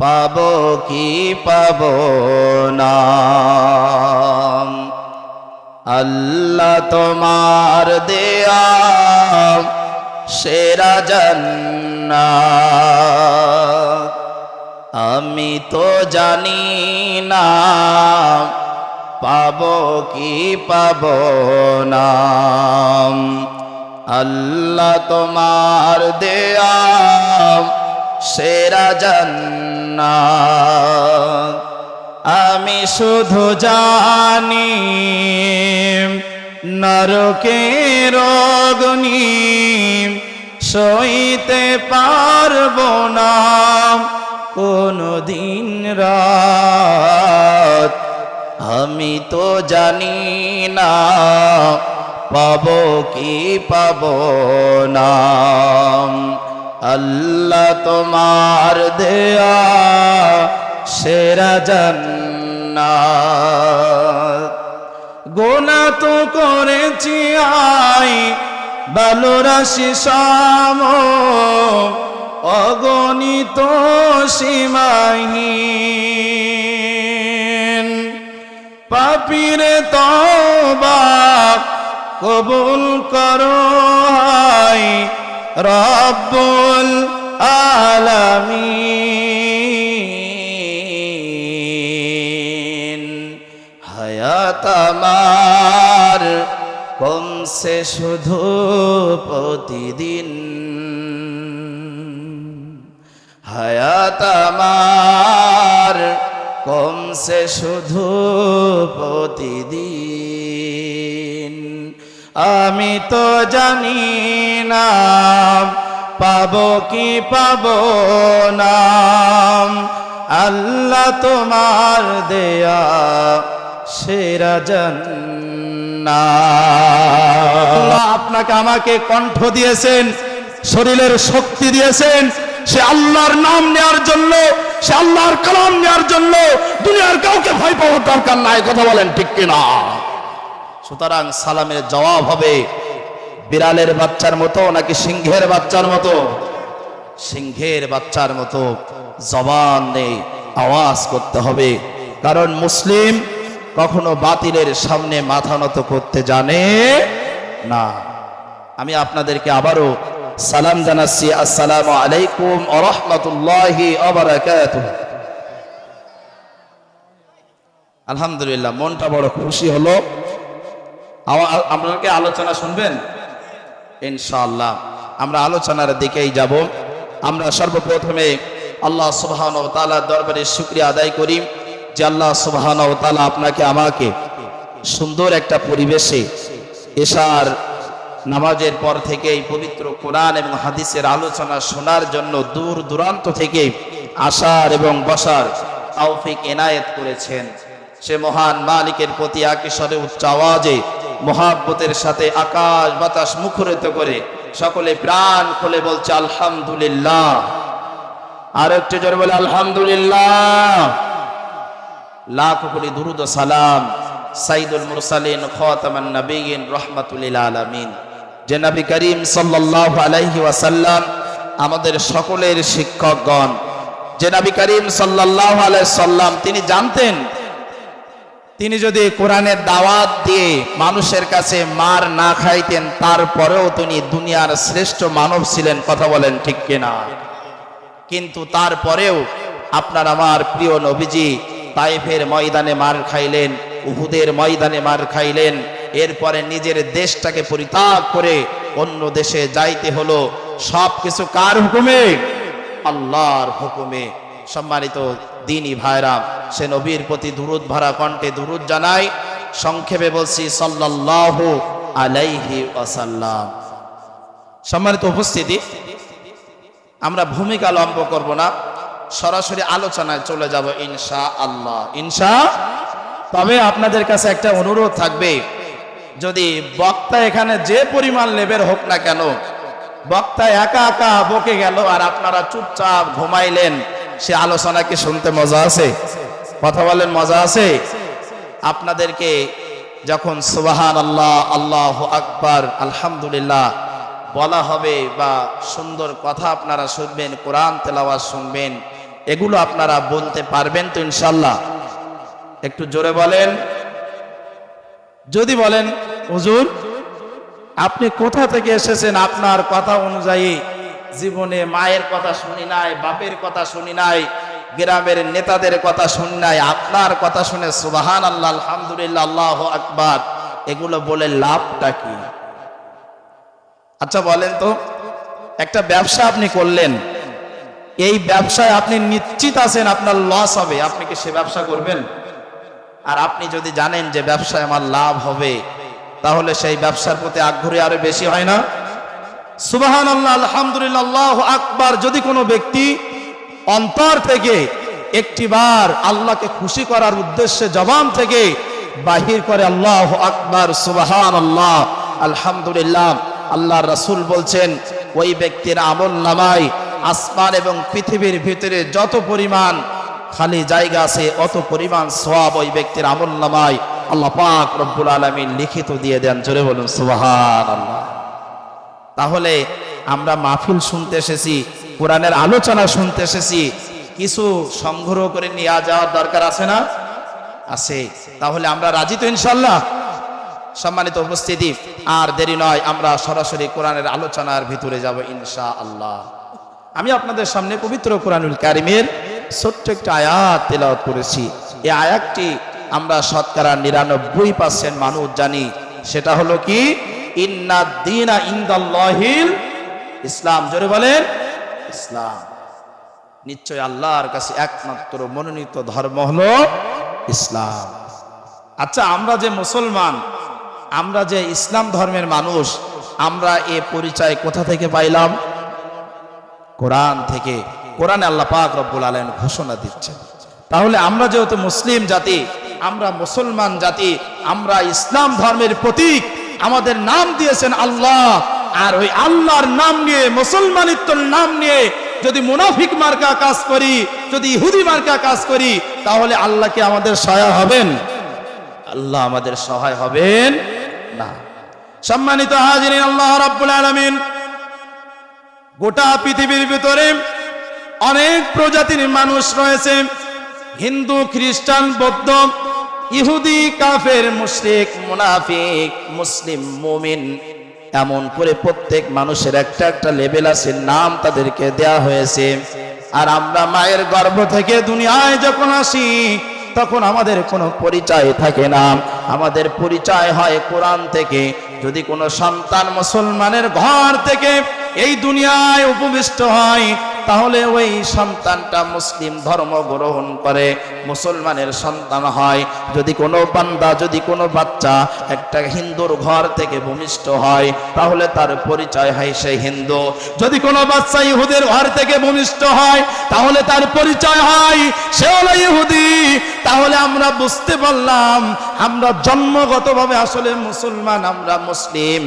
পাবো কি পাবো না। আল্লাহ তোমার দেয়া সেরা জান্নাত, আমি তো জানি না পাবো কি পাবো না। আল্লাহ তোমার দেয়া সেরা জান্নাত, আমি শুধু জানি নরকের অগ্নি সইতে পারবো না কোনদিন রাত। আমি তো জানি না পাবো কি পাবো না। আল্লাহ তোমার দেয়া সেরা জান্নাত, গোনা তো করেছি আই বালুরাশি সাম, অগণিত সীমাহীন। পাপীরে তওবা কবুল করো হায় রব্বুল আলামিন। হায়াত আমার কমছে শুধু প্রতিদিন, হায়াত আমার কমছে শুধু প্রতিদিন। আমি তো জানি না পাবো কি পাবো না। আল্লাহ তোমার দেয়া সেরা জান্নাত। আল্লাহ আপনাকে আমাকে কণ্ঠ দিয়েছেন, শরীরের শক্তি দিয়েছেন, সে আল্লাহর নাম নেওয়ার জন্য, সে আল্লাহর কালাম নেওয়ার জন্য দুনিয়ার কাউকে ভয় পাওয়ার দরকার নাই। কথা বলেন ঠিক কিনা? সুতরাং সালামের জবাব হবে বিড়ালের বাচ্চার মতো নাকি সিংহের বাচ্চার মতো? সিংহের বাচ্চার মতো জবান নেই, আওয়াজ করতে হবে। কারণ মুসলিম কখনো বাতিলের সামনে মাথা নত করতে জানে না। আমি আপনাদেরকে আবারও সালাম জানাচ্ছি, আসসালামু আলাইকুম ওয়া রাহমাতুল্লাহি ওয়া বারাকাতুহু। আলহামদুলিল্লাহ, মনটা বড় খুশি হলো। আপনাকে আলোচনা শুনবেন ইনশাআল্লাহ। আমরা আলোচনার দিকেই যাব। আমরা সর্বপ্রথমে আল্লাহ সুবহানাহু ওয়া তাআলার দরবারে শুকরিয়া আদায় করি যে আল্লাহ সুবহানাহু ওয়া তাআলা আপনাকে আমাকে সুন্দর একটা পরিবেশে এশার নামাজের পর থেকেই পবিত্র কোরআন এবং হাদিসের আলোচনা শোনার জন্য দূর দূরান্ত থেকে আসার এবং বসার তৌফিক এনায়েত করেছেন। সে মহান মালিকের প্রতি একেশ্বরে উচ্চ আওয়াজে মহাব্বতের সাথে আকাশ বাতাস মুখরিত করে সকলে প্রাণ খুলে বলছে আলহামদুলিল্লাহ। আর একটু জোরে বলে আলহামদুলিল্লাহ। লাখ কোটি দুরুদ ও সালাম সাইয়্যিদুল মুরসালিন খাতামান নবিয়্যিন রাহমাতুল লিল আলামিন যে নবী করিম সাল্লাল্লাহু আলাইহি ওয়াসাল্লাম আমাদের সকলের শিক্ষকগণ, যে নবী করিম সাল্লাল্লাহু আলাইহি সাল্লাম তিনি জানতেন তিনি যদি কোরআনের দাওয়াত দিয়ে মানুষের কাছে মার না খাইতেন তারপরেও তিনি দুনিয়ার শ্রেষ্ঠ মানব ছিলেন। কথা বলেন ঠিক কিনা? কিন্তু তারপরেও আপনার আমার প্রিয় নবীজি তায়েফের ময়দানে মার খাইলেন, উহুদের ময়দানে মার খাইলেন, এরপরে নিজের দেশটাকে পরিত্যাগ করে অন্য দেশে যাইতে হলো। সবকিছু কার হুকুমে? আল্লাহর হুকুমে। সম্মানিত দ্বীনি ভাইরা, সে নবীর প্রতি দুরূদ ভরা কণ্ঠে দুরূদ জানাই। সংক্ষেপে বলছি সাল্লাল্লাহু আলাইহি ওয়াসাল্লাম। সম্মানিত উপস্থিতি, আমরা ভূমিকা লম্ব করব না, সরাসরি আলোচনায় চলে যাব ইনশাআল্লাহ। তবে আপনাদের কাছে একটা অনুরোধ থাকবে, যদি বক্তা এখানে যে পরিমাণ লেভেল হোক না কেন, বক্তা একা একা বকে গেল আর আপনারা চুপচাপ ঘুমাইলেন, সে আলোচনা কি শুনতে মজা আছে? কথা বলেন, মজা আছে? আপনাদেরকে যখন সুবহানাল্লাহ, আল্লাহু আকবার, আলহামদুলিল্লাহ বলা হবে বা সুন্দর কথা আপনারা শুনবেন, কোরআন তেলাওয়াত শুনবেন, এগুলো আপনারা বলতে পারবেন তো ইনশাল্লাহ? একটু জোরে বলেন। যদি বলেন হুজুর আপনি কোথা থেকে এসেছেন, আপনার কথা অনুযায়ী জীবনে মায়ের কথা শুনি নাই, বাপের কথা শুনি নাই, গ্রামের নেতাদের কথা শুনি নাই, আপনার কথা শুনে সুবহানাল্লাহ, আলহামদুলিল্লাহ, আল্লাহু আকবার, এগুলো বলে লাভটা কি? আচ্ছা বলেন তো, একটা ব্যবসা আপনি করলেন, এই ব্যবসায় আপনি নিশ্চিত আছেন আপনার লস হবে, আপনি কি সে ব্যবসা করবেন? আর আপনি যদি জানেন যে ব্যবসায় আমার লাভ হবে, তাহলে সেই ব্যবসার প্রতি আগ্রহ আরো বেশি হয় না? সুবহানাল্লাহ, আলহামদুলিল্লাহ, আল্লাহু আকবার। যদি কোনো ব্যক্তি অন্তর থেকে একটিবার আল্লাহকে খুশি করার উদ্দেশ্যে জবান থেকে বাহির করে আল্লাহু আকবার, সুবহানাল্লাহ, আলহামদুলিল্লাহ, আল্লাহর রাসূল বলছেন ওই ব্যক্তির আমল নামায় আসমান এবং পৃথিবীর ভিতরে যত পরিমাণ খালি জায়গা আছে অত পরিমাণ সওয়াব ওই ব্যক্তির আমল নামায় আল্লাহ পাক রব্বুল আলামিন লিখিত দিয়ে দেন। জোরে বলুন সুবহানাল্লাহ। তাহলে আমরা মাহফিল শুনতে এসেছি, কোরআনের আলোচনা শুনতে এসেছি, কিছু সংগ্রহ করে নিয়ে যাওয়ার দরকার আছে না? আছে। তাহলে আমরা রাজি তো ইনশাআল্লাহ? সম্মানিত উপস্থিতি, আর দেরি নয়, আমরা সরাসরি কোরআনের আলোচনার ভিতরে যাব ইনশাআল্লাহ। আমি আপনাদের সামনে পবিত্র কোরআনুল কারীমের ছোট্ট একটা আয়াত তেলাওয়াত করেছি। এই আয়াতটি আমরা শতকরা 99% মানুষ জানি। সেটা হলো কি? ইন্নাদ দীনা ইনদাল্লাহিল ইসলাম। জোরে বলেন ইসলাম। নিশ্চয় আল্লাহর কাছে একমাত্র মনোনীত ধর্ম হলো ইসলাম। আচ্ছা, আমরা যে মুসলমান, আমরা যে ইসলাম ধর্মের মানুষ, আমরা এ পরিচয় কোথা থেকে পাইলাম? কোরআন থেকে। কোরআনে আল্লাহ পাক রব্বুল আলামিন ঘোষণা দিচ্ছেন। তাহলে আমরা যেহেতু মুসলিম জাতি, আমরা মুসলমান জাতি, আমরা ইসলাম ধর্মের প্রতীক, আমাদের নাম দিয়েছেন আল্লাহ। আর ওই আল্লাহর নাম নিয়ে, মুসলমানিত্বর নাম নিয়ে যদি মুনাফিক মার্কা কাজ করি, যদি ইহুদি মার্কা কাজ করি, তাহলে আল্লাহ কি আমাদের সহায় হবেন? আল্লাহ আমাদের সহায় হবেন না। সম্মানিত হাজিরিন, আল্লাহ রাব্বুল আলামিন গোটা পৃথিবীর ভিতরে অনেক প্রজাতির মানুষ রয়েছে, হিন্দু, খ্রিস্টান, বৌদ্ধ, ইহুদি, কাফের, মুশরিক, মুনাফিক, মুসলিম, মুমিন, এমন করে প্রত্যেক মানুষের একটা একটা লেভেল আছে, নাম তাদেরকে দেয়া হয়েছে। আর আমরা মায়ের গর্ভ থেকে দুনিয়ায় যখন আসি, তখন আমাদের কোনো পরিচয় থাকে না, আমাদের পরিচয় হয় কোরআন থেকে। যদি কোনো সন্তান মুসলমানের ঘর থেকে এই দুনিয়ায় উপবিষ্ট হয়, তাহলে ওই সন্তানটা মুসলিম ধর্ম গ্রহণ করে, মুসলমানের সন্তান হয়। যদি কোনো বান্দা, যদি কোনো বাচ্চা একটা হিন্দুর ঘর থেকে ভূমিষ্ঠ হয়, তাহলে তার পরিচয় হয় সে হিন্দু। যদি কোনো বাচ্চা ইহুদের ঘর থেকে ভূমিষ্ঠ হয়, তাহলে তার পরিচয় হয় সে হলো ইহুদি। তাহলে আমরা বুঝতে পারলাম আমরা জন্মগতভাবে আসলে মুসলমান, আমরা মুসলিম।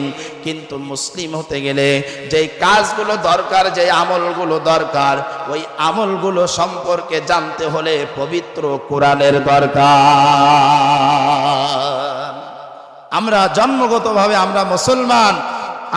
কিন্তু মুসলিম হতে গেলে যেই কাজগুলো দরকার, যে আমলগুলো দরকার, ওই আমলগুলো সম্পর্কে জানতে হলে পবিত্র কোরআনের দরকার। আমরা জন্মগতভাবে আমরা মুসলমান,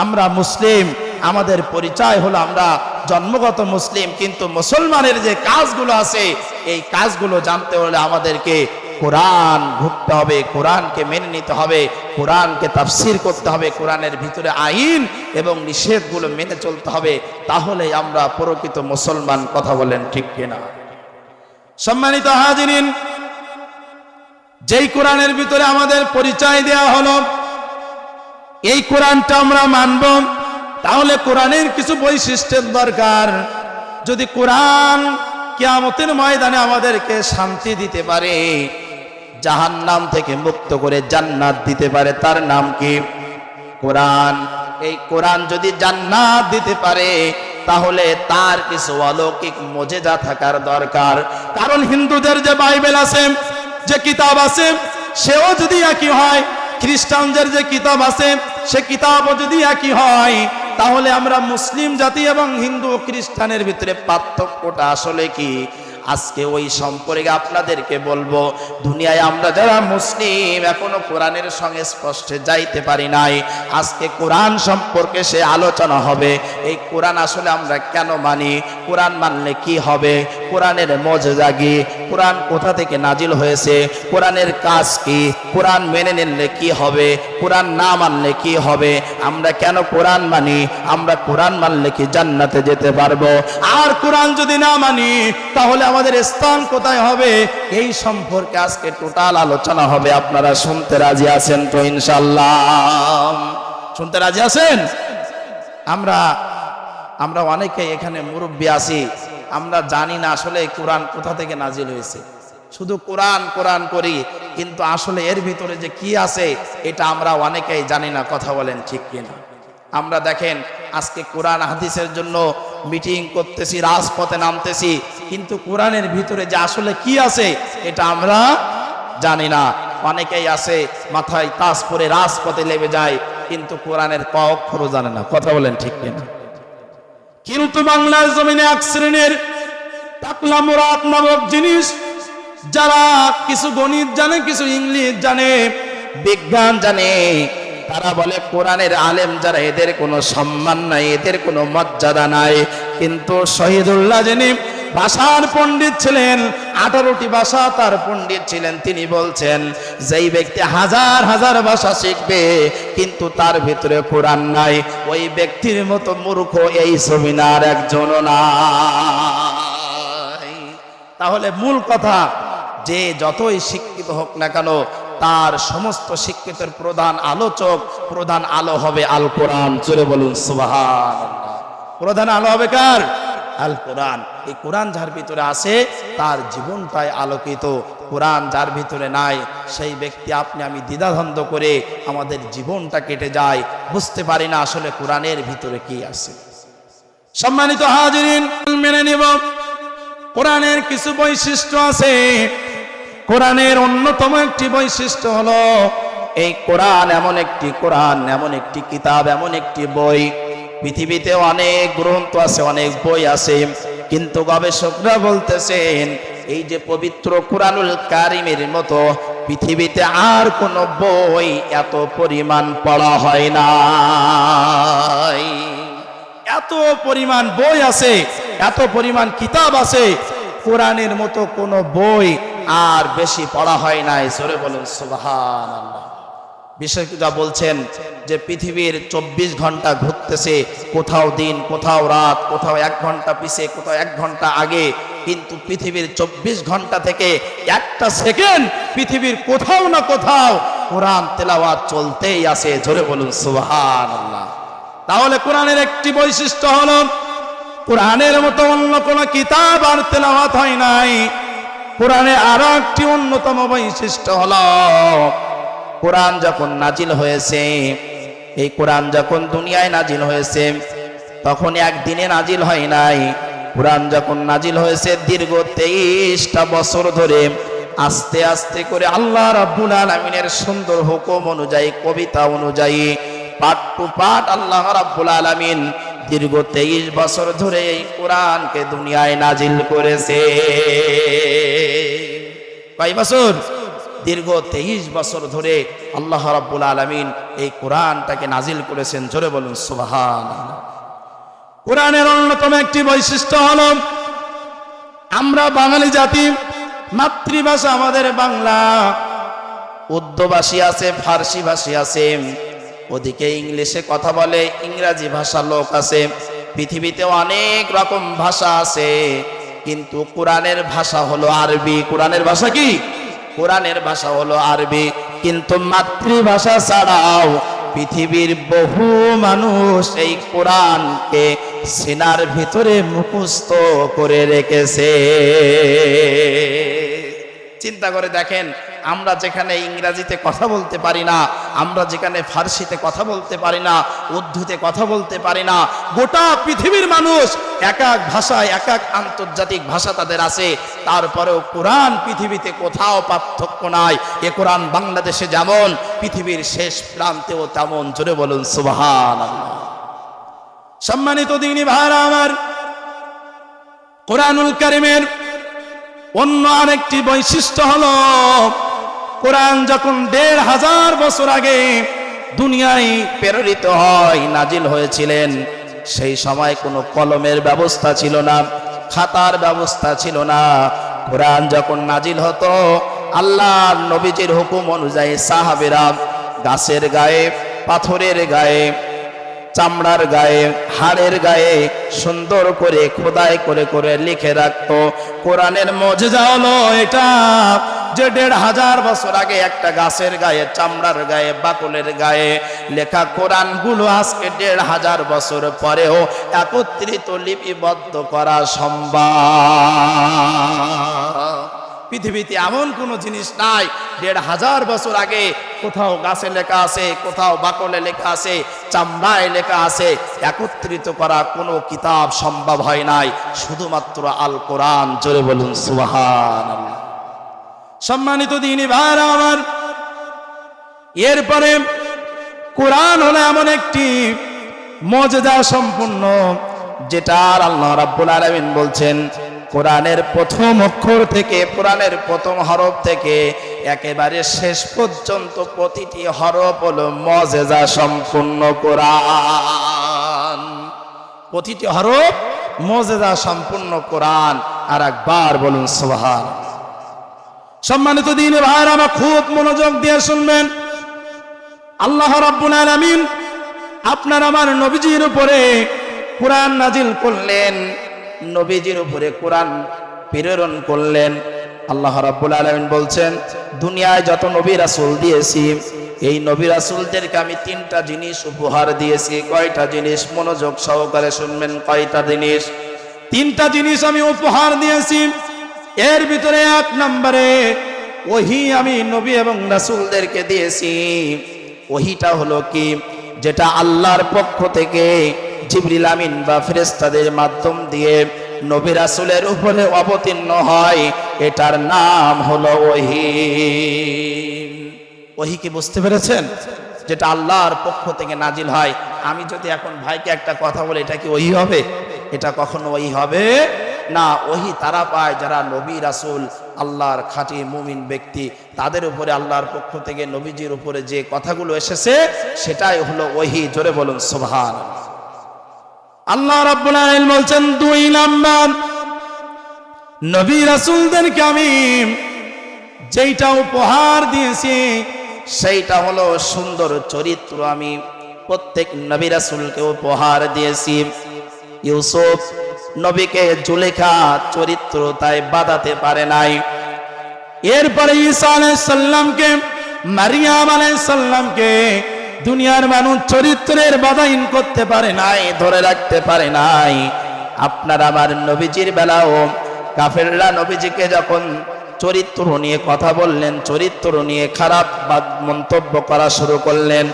আমরা মুসলিম, আমাদের পরিচয় হলো আমরা জন্মগত মুসলিম। কিন্তু মুসলমানের যে কাজগুলো আছে, এই কাজগুলো জানতে হলে আমাদেরকে কোরআন ঘুরতে হবে, কোরআনকে মেনে নিতে হবে, কোরআনকে তাফসীর করতে হবে, কোরআনের ভিতরে আইন এবং নিষেধগুলো মেনে চলতে হবে। তাহলে আমরা প্রকৃত মুসলমান। কথা বলেন ঠিক কিনা? সম্মানিত হাজিরিন, যেই কোরআনের ভিতরে আমাদের পরিচয় দেওয়া হলো, এই কোরআনটা আমরা মানব, তাহলে কোরআনের কিছু বৈশিষ্ট্যের দরকার। যদি কোরআন কিয়ামতের ময়দানে আমাদেরকে শান্তি দিতে পারে, জাহান্নাম থেকে মুক্ত করে জান্নাত দিতে পারে, তার নাম কি? কোরআন। এই কোরআন যদি জান্নাত দিতে পারে, তাহলে তার কিছু অলৌকিক মুজিজা থাকার দরকার। কারণ হিন্দুদের যে বাইবেল আছে, যে কিতাব আছে, সেও যদি একই হয়, খ্রিস্টানদের যে কিতাব আছে সে কিতাবও যদি একই হয়, তাহলে আমরা মুসলিম জাতি এবং হিন্দু খ্রিস্টানের ভিতরে পার্থক্যটা আসলে কি? আজকে ওই সম্পর্কে আপনাদেরকে বলবো। দুনিয়ায় আমরা যারা মুসলিম এখনো কোরআনের সংস্পর্শে যাইতে পারি নাই, আজকে কোরআন সম্পর্কে সে আলোচনা হবে। এই কোরআন আসলে আমরা কেন মানি, কোরআন মানলে কি হবে, কোরআনের মজেজা কি, কোরআন কোথা থেকে নাজিল হয়েছে, কোরআনের কাজ কি, কোরআন মেনে নিলে কি হবে, কোরআন না মানলে কি হবে, আমরা কেন কোরআন মানি, আমরা কোরআন মানলে কি জান্নাতে যেতে পারবো, আর কোরআন যদি না মানি তাহলে আমাদের স্থান কোথায় হবে, এই সম্পর্কে আজকে টোটাল আলোচনা হবে। আপনারা শুনতে রাজি আছেন তো? ইনশাআল্লাহ শুনতে রাজি আছেন? আমরা অনেকে এখানে মুরব্বী আছি, আমরা জানি না আসলে কোরআন কোথা থেকে নাজিল হয়েছে, শুধু কোরআন কোরআন করি, কিন্তু আসলে এর ভিতরে যে কি আছে এটা আমরা অনেকেই জানি না। কথা বলেন ঠিক কিনা? আমরা দেখেন আজকে কোরআন হাদিসের জন্য মিটিং করতেছি, রাজপথে নামতেছি, কিন্তু কোরআনের ভিতরে যে আসলে কি আছে এটা আমরা জানি না। অনেকেই আছে মাথায় তাজ পরে রাজপথে লেবে যায়, কিন্তু কোরআনের ক অক্ষরও জানে না। কথা বলেন ঠিক কিনা? কিন্তু বাংলার জমিনে এক শ্রেণীর টাকলা মুরাদ নামক জিনিস, যারা কিছু গণিত জানে, কিছু ইংলিশ জানে, বিজ্ঞান জানে, তারা বলে কোরআনের আলেম যারা এদের কোনো সম্মান নাই, এদের কোনো মর্যাদা নাই। কিন্তু শহীদুল্লাহ যিনি ভাষার পণ্ডিত ছিলেন, 18টি ভাষা তার পণ্ডিত ছিলেন, তিনি বলছেন যেই ব্যক্তি হাজার হাজার ভাষা শিখবে কিন্তু তার ভিতরে কোরআন নাই, ওই ব্যক্তির মতো মূর্খ এই জমিনার একজনও নাই। তাহলে মূল কথা, যে যতই শিক্ষিত হোক না কেন তার সমস্ত শিক্ষিতের প্রধান আলোচক, প্রধান আলো হবে আল কোরআন। জোরে বলুন সুবহানাল্লাহ। প্রধান আলো হবে কার? আল কোরআন। এই কোরআন যার ভিতরে আছে তার জীবনটাই আলোকিত। কোরআন যার ভিতরে নাই সেই ব্যক্তি আপনি আমি দ্বিধাদ্বন্দ্ব করে আমাদের জীবনটা কেটে যায়, বুঝতে পারি না আসলে কোরআনের ভিতরে কি আছে। সম্মানিত হাজিরিন, মেনে নিব কোরআনের কিছু বৈশিষ্ট্য আছে। কোরআনের অন্যতম একটি বৈশিষ্ট্য হলো এই কোরআন এমন একটি কিতাব, এমন একটি বই। পৃথিবীতে অনেক গ্রন্থ আছে, অনেক বই আছে, কিন্তু গবেষকরা বলতেছেন এই যে পবিত্র কোরআনুল কারিমের মতো পৃথিবীতে আর কোন বই এত পরিমাণ পড়া হয় না। এত পরিমাণ বই আছে, এত পরিমাণ কিতাব আছে, কোরআনের মতো কোন বই আর বেশি পড়া হয় নাই। জোরে বলুন সুবহানাল্লাহ। বিশেষজ্ঞরা বলছেন যে পৃথিবীর 24 ঘন্টা ঘুরতেছে, কোথাও দিন, কোথাও রাত, কোথাও 1 ঘন্টা পিছে, কোথাও 1 ঘন্টা আগে, কিন্তু পৃথিবীর 24 ঘন্টা থেকে একটা সেকেন্ড পৃথিবীর কোথাও না কোথাও কোরআন তেলাওয়াত চলতেই আছে। জোরে বলুন সুবহানাল্লাহ। তাহলে কোরআনের একটি বৈশিষ্ট্য হলো কোরআনের মতো অন্য কোন কিতাব আর তেলাওয়াত হয় নাই। কোরআনে আরো একটি অন্যতম বৈশিষ্ট্য হলো কোরআন যখন নাজিল হয়েছে, এই কোরআন যখন দুনিয়ায় নাজিল হয়েছে তখন একদিনে নাজিল হয় নাই। কোরআন যখন নাজিল হয়েছে দীর্ঘ 23টা বছর ধরে আস্তে আস্তে করে আল্লাহ রাব্বুল আলামিনের সুন্দর হুকুম অনুযায়ী, কবিতা অনুযায়ী, পাঠ টু পাঠ আল্লাহ রাব্বুল আলামিন দীর্ঘ 23 বছর ধরে এই কোরআনকে দুনিয়ায় নাজিল করেছে। কয় বছর? দীর্ঘ 23 বছর ধরে আল্লাহ রাব্বুল আলামিন এই কোরআনটাকে নাজিল করেছেন। জোরে বলুন সুবহানাল্লাহ। কোরআনের অন্যতম একটি বৈশিষ্ট্য হলো আমরা বাঙালি জাতি, মাতৃভাষা আমাদের বাংলা, উর্দু ভাষী আছে, ফার্সি ভাষী আছে, ওদিকে ইংলিশে কথা বলে, ইংরেজি ভাষার লোক আছে, পৃথিবীতে অনেক রকম ভাষা আছে, কিন্তু কোরআনের ভাষা হলো আরবি। কোরআনের ভাষা কি? কোরআনের ভাষা হলো আরবি। কিন্তু মাতৃভাষা ছাড়াও পৃথিবীর বহু মানুষ এই কোরআনকে সিনার ভিতরে মুখস্থ করে রেখেছে। চিন্তা করে দেখেন, আমরা যেখানে ইংরেজিতে কথা বলতে পারি না, আমরা যেখানে ফার্সিতে কথা বলতে পারি না, উর্দুতে কথা বলতে পারি না, গোটা পৃথিবীর মানুষ এক এক ভাষায়, এক এক আন্তর্জাতিক ভাষা তাদের আছে, তারপরেও কোরআন পৃথিবীতে কোথাও পার্থক্য নাই। এ কোরআন বাংলাদেশে যেমন পৃথিবীর শেষ প্রান্তেও তেমন। জোরে বলুন সুবহানাল্লাহ। সম্মানিত দিনী ভাইরা আমার, কোরআনুল কারীমের অন্য আরেকটি বৈশিষ্ট্য হলো কোরআন যখন ১৫০০ বছর আগে দুনিয়ায় প্রেরিত হয়, নাজিল হয়েছিলেন, সেই সময় কোনো কলমের ব্যবস্থা ছিল না, খাতার ব্যবস্থা ছিল না। কোরআন যখন নাজিল হতো আল্লাহর নবীজির হুকুম অনুযায়ী সাহাবীরা গাছের গায়ে, পাথরের গায়ে, চামড়ার গায়ে, হাড়ের গায়ে সুন্দর করে খোদাই করে করে লিখে রাখতো। কোরআনের মুজিজা হলো এটা যে ১৫০০ বছর আগে একটা গাছের গায়ে, চামড়ার গায়ে, বাকলের গায়ে লেখা কোরআনগুলো আজকে ১৫০০ বছর পরেও একত্রিত লিপিবদ্ধ করা সম্ভব। পৃথিবীতে এমন কোনো জিনিস নাই ১৫০০ বছর আগে কোথাও গাছে লেখা আছে, কোথাও বাকলে লেখা আছে, চামড়ায় লেখা আছে, একত্রিত করা কোনো কিতাব সম্ভব হয় নাই, শুধুমাত্র আল কোরআন। জোরে বলুন সুবহানাল্লাহ। সম্মানিত দ্বীনি ভাইরা আমার, এরপরে কোরআন হলো এমন একটি মুজিজা সম্পূর্ণ, যেটা আল্লাহ রাব্বুল আলামিন বলছেন কোরআনের প্রথম অক্ষর থেকে, কোরআনের প্রথম হরফ থেকে একেবারে শেষ পর্যন্ত প্রতিটি হরফ হলো মুজিজা সম্পূর্ণ কোরআন। প্রতিটি হরফ মুজিজা সম্পূর্ণ কোরআন। আর একবার বলুন সুবহানাল্লাহ। সম্মানিত দ্বীনি ভাইরা আমার, খুব মনোযোগ দিয়ে শুনবেন। আল্লাহ রাব্বুল আলামিন আপনার আমার নবীজির উপরে কোরআন নাজিল করলেন, নবীজির উপরে কোরআন প্রেরণ করলেন। আল্লাহ রাব্বুল আলামিন বলছেন দুনিয়ায় যত নবী রাসূল দিয়েছি, এই নবী রাসূলদেরকে আমি ৩টা জিনিস উপহার দিয়েছি। কয়টা জিনিস? মনোযোগ সহকারে শুনবেন। কয়টা জিনিস? ৩টা জিনিস আমি উপহার দিয়েছি। এর ভিতরে ১ নম্বরে ওহী আমি নবী এবং রাসূলদেরকে দিয়েছি। ওহীটা হলো কি? যেটা আল্লাহর পক্ষ থেকে জিবরিল আমিন বা ফেরেশতাদের মাধ্যম দিয়ে নবী রাসূলের উপরে অবতীর্ণ হয়, এটার নাম হলো ওহী। ওহী কি বুঝতে পেরেছেন? যেটা আল্লাহর পক্ষ থেকে নাজিল হয়। আমি যদি এখন ভাইকে একটা কথা বলি, এটা কি ওহী হবে? এটা কখনো ওহী হবে না। ওহী তারা পায় যারা নবী রাসূল, আল্লাহর খাঁটি মুমিন ব্যক্তি, তাদের উপরে আল্লাহর পক্ষ থেকে নবীজির উপরে যে কথাগুলো এসেছে সেটাই হলো ওহী। জোরে বলুন সুবহানাল্লাহ। আল্লাহ রাব্বুল আলামিন বলছেন ২ নাম্বার, নবী রাসূলদেরকে আমি যেইটা উপহার দিয়েছি সেইটা হলো সুন্দর চরিত্র। আমি প্রত্যেক নবী রাসূলকে উপহার দিয়েছি। ইউসুফ নবীকে জুলেখা চরিত্র তাই বাঁধাতে পারে নাই। এরপরে ঈসা আলাইহিস সালামকে, মারিয়াম আলাইহিস সালামকে দুনিয়ার মানুষ চরিত্রের বাধাহীন করতে পারে নাই, ধরে রাখতে পারে নাই। আপনার আমার নবীজির বেলাও কাফেররা নবীজিকে যখন চরিত্র নিয়ে কথা বললেন, চরিত্র নিয়ে খারাপ মন্তব্য করা শুরু করলেন,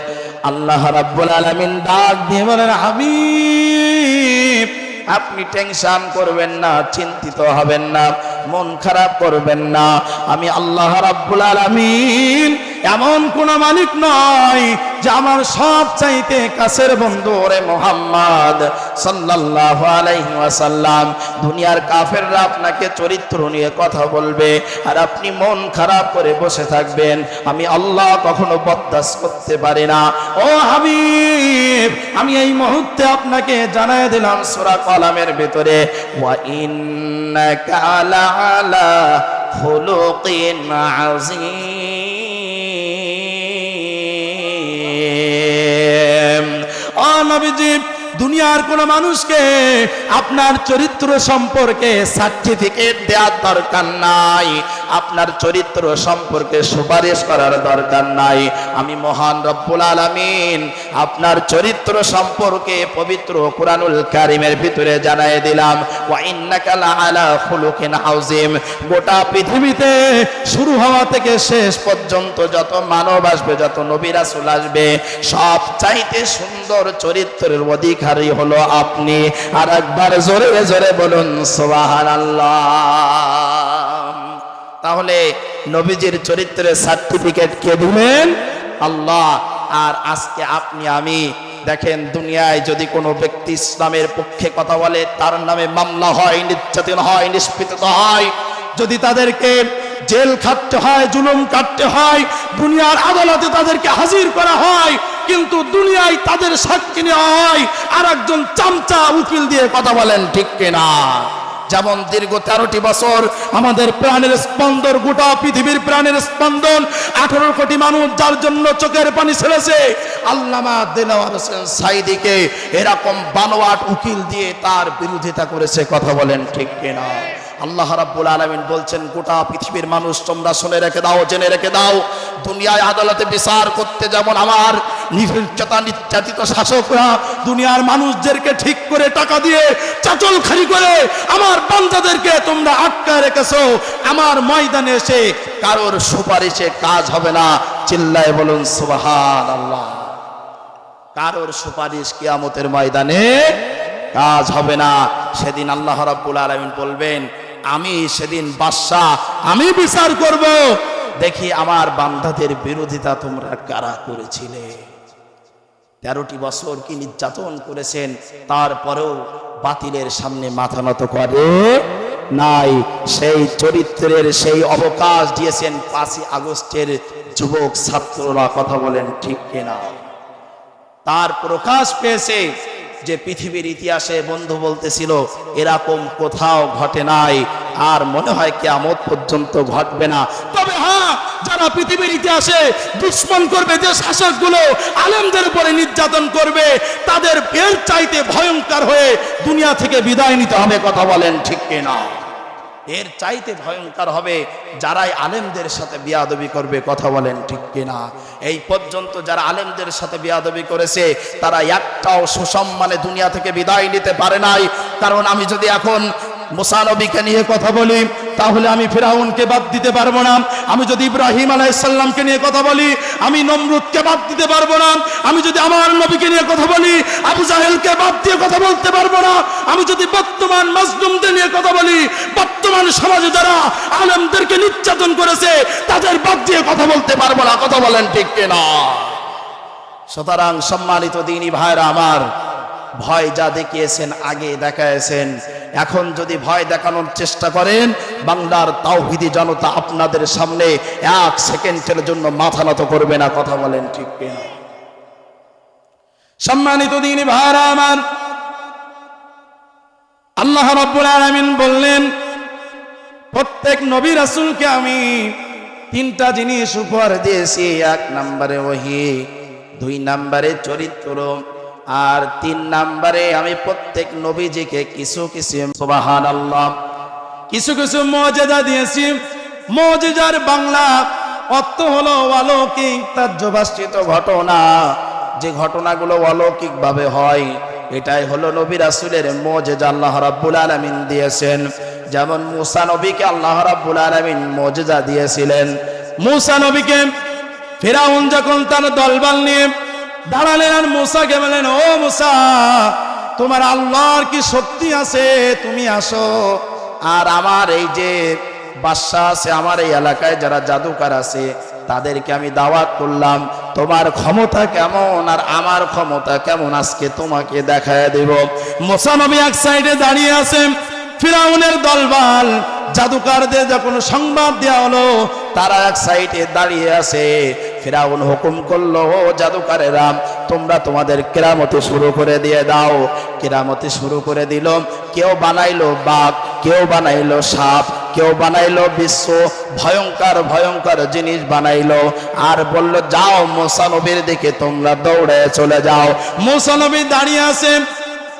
আল্লাহ রাব্বুল আলামিন ডাক দিয়ে বলেন, হাবিব আপনি টেনশন করবেন না, চিন্তিত হবেন না, মন খারাপ করবেন না। আমি আল্লাহ রাব্বুল আলামিন এমন কোন মালিক নয় যে আমার সব চাইতে কাছের বন্ধু ওরে মুহাম্মদ সাল্লাল্লাহু আলাইহি ওয়াসাল্লাম। দুনিয়ার কাফেররা আপনাকে চরিত্র নিয়ে কথা বলবে আর আপনি মন খারাপ করে বসে থাকবেন, আমি আল্লাহ কখনো বরদাস্ত করতে পারি না। ও হাবিব, আমি এই মুহূর্তে আপনাকে জানায় দিলাম সূরা কলামের ভিতরে, ওয়া ইন্নাকা আলা খুলুকিন আযীম। ও নবীজি, দুনিয়ার কোন মানুষকে আপনার চরিত্র সম্পর্কে সার্টিফিকেট দেওয়ার দরকার নাই, আপনার চরিত্র সম্পর্কে সুপারিশ করার দরকার নাই। আমি মহান রব্বুল আলামিন আপনার চরিত্র সম্পর্কে পবিত্র কুরআনুল কারীমের ভিতরে জানায় দিলাম, ওয়া ইন্নাকা লাআলা খুলুকিন আযীম। গোটা পৃথিবীতে শুরু হওয়া থেকে শেষ পর্যন্ত যত মানব আসবে, যত নবী রাসূল আসবে, সব চাইতে সুন্দর চরিত্রের অধিকারী হলো আপনি। আর একবার জোরে জোরে বলুন সুবহানাল্লাহ। তাহলে নবীজির চরিত্রের সার্টিফিকেট কে দিবেন? আল্লাহ। আর আজকে আপনি আমি দেখেন, দুনিয়ায় যদি কোনো ব্যক্তি ইসলামের পক্ষে কথা বলে তার নামে মামলা হয়, নির্যাতন হয়, নিষ্পেষিত হয়। যদি তাদেরকে জেল খাটতে হয়, জুলুম কাটতে হয়, দুনিয়ার আদালতে তাদেরকে হাজির করা হয়, কিন্তু দুনিয়ায় তাদের সাক্ষী নেওয়া হয় আর একজন চামচা উকিল দিয়ে কথা বলেন ঠিক কিনা? যেমন দীর্ঘ 13টি বছর আমাদের প্রাণের স্পন্দন, গোটা পৃথিবীর প্রাণের স্পন্দন 18 কোটি মানুষ যার জন্য চোখের পানি ছেড়েছে, আল্লামা দেলাওয়ার হোসেন সাঈদীকে এরকম বানোয়াট উকিল দিয়ে তার বিরোধিতা করেছে, কথা বলেন ঠিক কিনা? আল্লাহ রাব্বুল আলামিন বলছেন, গোটা পৃথিবীর মানুষ তোমরা শুনে রেখে দাও, জেনে রেখে দাও, দুনিয়ায় আদালতে বিচার করতে যেমন আমার নির্যাতিত শাসকরা দুনিয়ার মানুষদেরকে ঠিক করে টাকা দিয়ে চাচলখানি করে আমার বান্দাদেরকে তোমরা আটকায় রেখেছো, আমার ময়দানে এসে কারোর সুপারিশে কাজ হবে না। চিল্লায় বলুন সুবহানাল্লাহ। কারোর সুপারিশ কিয়ামতের ময়দানে কাজ হবে না। সেদিন আল্লাহ রাব্বুল আলামিন বলবেন, আমি সেদিন বাদশা, আমি বিচার করব, দেখি আমার বান্দাদের বিরোধিতা তোমরা কারা করেছিলে। 13টি বছর কি নির্যাতন করেছেন, তারপরেও বাতিলের সামনে মাথা নত করে নাই। সেই চরিত্রের সেই অবকাশ দিয়েছেন 5ই আগস্টের যুবক ছাত্ররা, কথা বলেন ঠিক কিনা? তার প্রকাশ পেয়েছে যে পৃথিবীর ইতিহাসে বন্ধু বলতেছিল এরকম কোথাও ঘটে নাই, আর মনে হয় কিয়ামত পর্যন্ত ঘটবে না। তবে হ্যাঁ, যারা পৃথিবীর ইতিহাসে দুশ্মন করবে, যে শাসকগুলো আলেমদের উপরে নির্যাতন করবে, তাদের এর চাইতে ভয়ঙ্কর হয়ে দুনিয়া থেকে বিদায় নিতে হবে, কথা বলেন ঠিক কিনা? এর চাইতে ভয়ঙ্কর হবে যারাই আলেমদের সাথে বিয়াদবি করবে, কথা বলেন ঠিক কিনা? এই পর্যন্ত যারা আলেমদের সাথে বিয়াদবি করেছে তারা একটাও সুসম্মানে দুনিয়া থেকে বিদায় নিতে পারে নাই। কারণ আমি যদি এখন মুসা নবীকে নিয়ে কথা বলি তাহলে আমি ফিরাউনকে বাদ দিতে পারবো না। আমি যদি ইব্রাহিম আলাইহিস সালামকে নিয়ে কথা বলি আমি নমরুদকে বাদ দিতে পারবো না। আমি যদি আমার নবীকে নিয়ে কথা বলি আবু জাহেলকে বাদ দিয়ে কথা বলতে পারবো না। আমি যদি বর্তমান মাজলুমদের নিয়ে কথা বলি, বর্তমান সমাজে যারা আলেমদেরকে নির্যাতন করেছে তাদের বাদ দিয়ে কথা বলতে পারবো না, কথা বলেন ঠিক কিনা? সুতরাং সম্মানিত দ্বীনি ভাইরা আমার, ভয় যা দেখিয়েছেন আগে দেখাইছেন, এখন যদি ভয় দেখানোর চেষ্টা করেন বাংলার তাওহীদি জনতা আপনাদের সামনে 1 সেকেন্ডের জন্য মাথা নত করবে না, কথা বলেন ঠিক কিনা? সম্মানিত দ্বীনি ভাইরা আমার, আল্লাহ রাব্বুল আলামিন বললেন প্রত্যেক নবী রাসূলকে আমি 3টা জিনিস উপহার দিয়েছি। 1 নম্বরে ওহী, 2 নম্বরে চরিত্র, আর 3 নম্বরে আমি প্রত্যেক নবীজিকে কিছু কিছু সুবহানাল্লাহ কিছু কিছু মুজিজা দিয়েছি। মুজিজার বাংলা অর্থ হলো অলৌকিক তাজ্জবাশ্চিত ঘটনা। যে ঘটনাগুলো অলৌকিক ভাবে হয় এটাই হলো নবী রাসূলের মুজিজা আল্লাহ রাব্বুল আলামিন দিয়েছেন। যেমন মুসা নবীকে আল্লাহ রাব্বুল আলামিন মুজিজা দিয়েছিলেন। মুসা নবীকে ফিরাউন যখন তার দলবল নিয়ে দাঁড়ালেন আর মুসাকে বললেন, ও মুসা, তোমার আল্লাহর কি শক্তি আছে, তুমি আসো, আর আমার এই যে বাদশা আছে, আমার এই এলাকায় যারা জাদুকার আছে তাদেরকে আমি দাওয়াত করলাম, তোমার ক্ষমতা কেমন আর আমার ক্ষমতা কেমন আজকে তোমাকে দেখায় দেব। মুসা নবী এক সাইডে দাঁড়িয়ে আছেন, ফিরাউনের দলবল জাদুকারদের যখন সংবাদ দেওয়া হলো তারা এক সাইডে দাঁড়িয়ে আছে। ফিরাউন হুকুম করলো, ও জাদুকারেরা, তোমরা তোমাদের কেরামতি শুরু করে দিয়ে দাও। কেরামতি শুরু করে দিল। কেউ বানাইলো বাঘ, কেউ বানাইলো সাপ, কেউ বানাইলো বিশ্ব, ভয়ঙ্কর ভয়ঙ্কর জিনিস বানাইলো, আর বলল যাও মুসা নবীর দিকে তোমরা দৌড়ে চলে যাও। মুসা নবী দাঁড়িয়ে আছেন,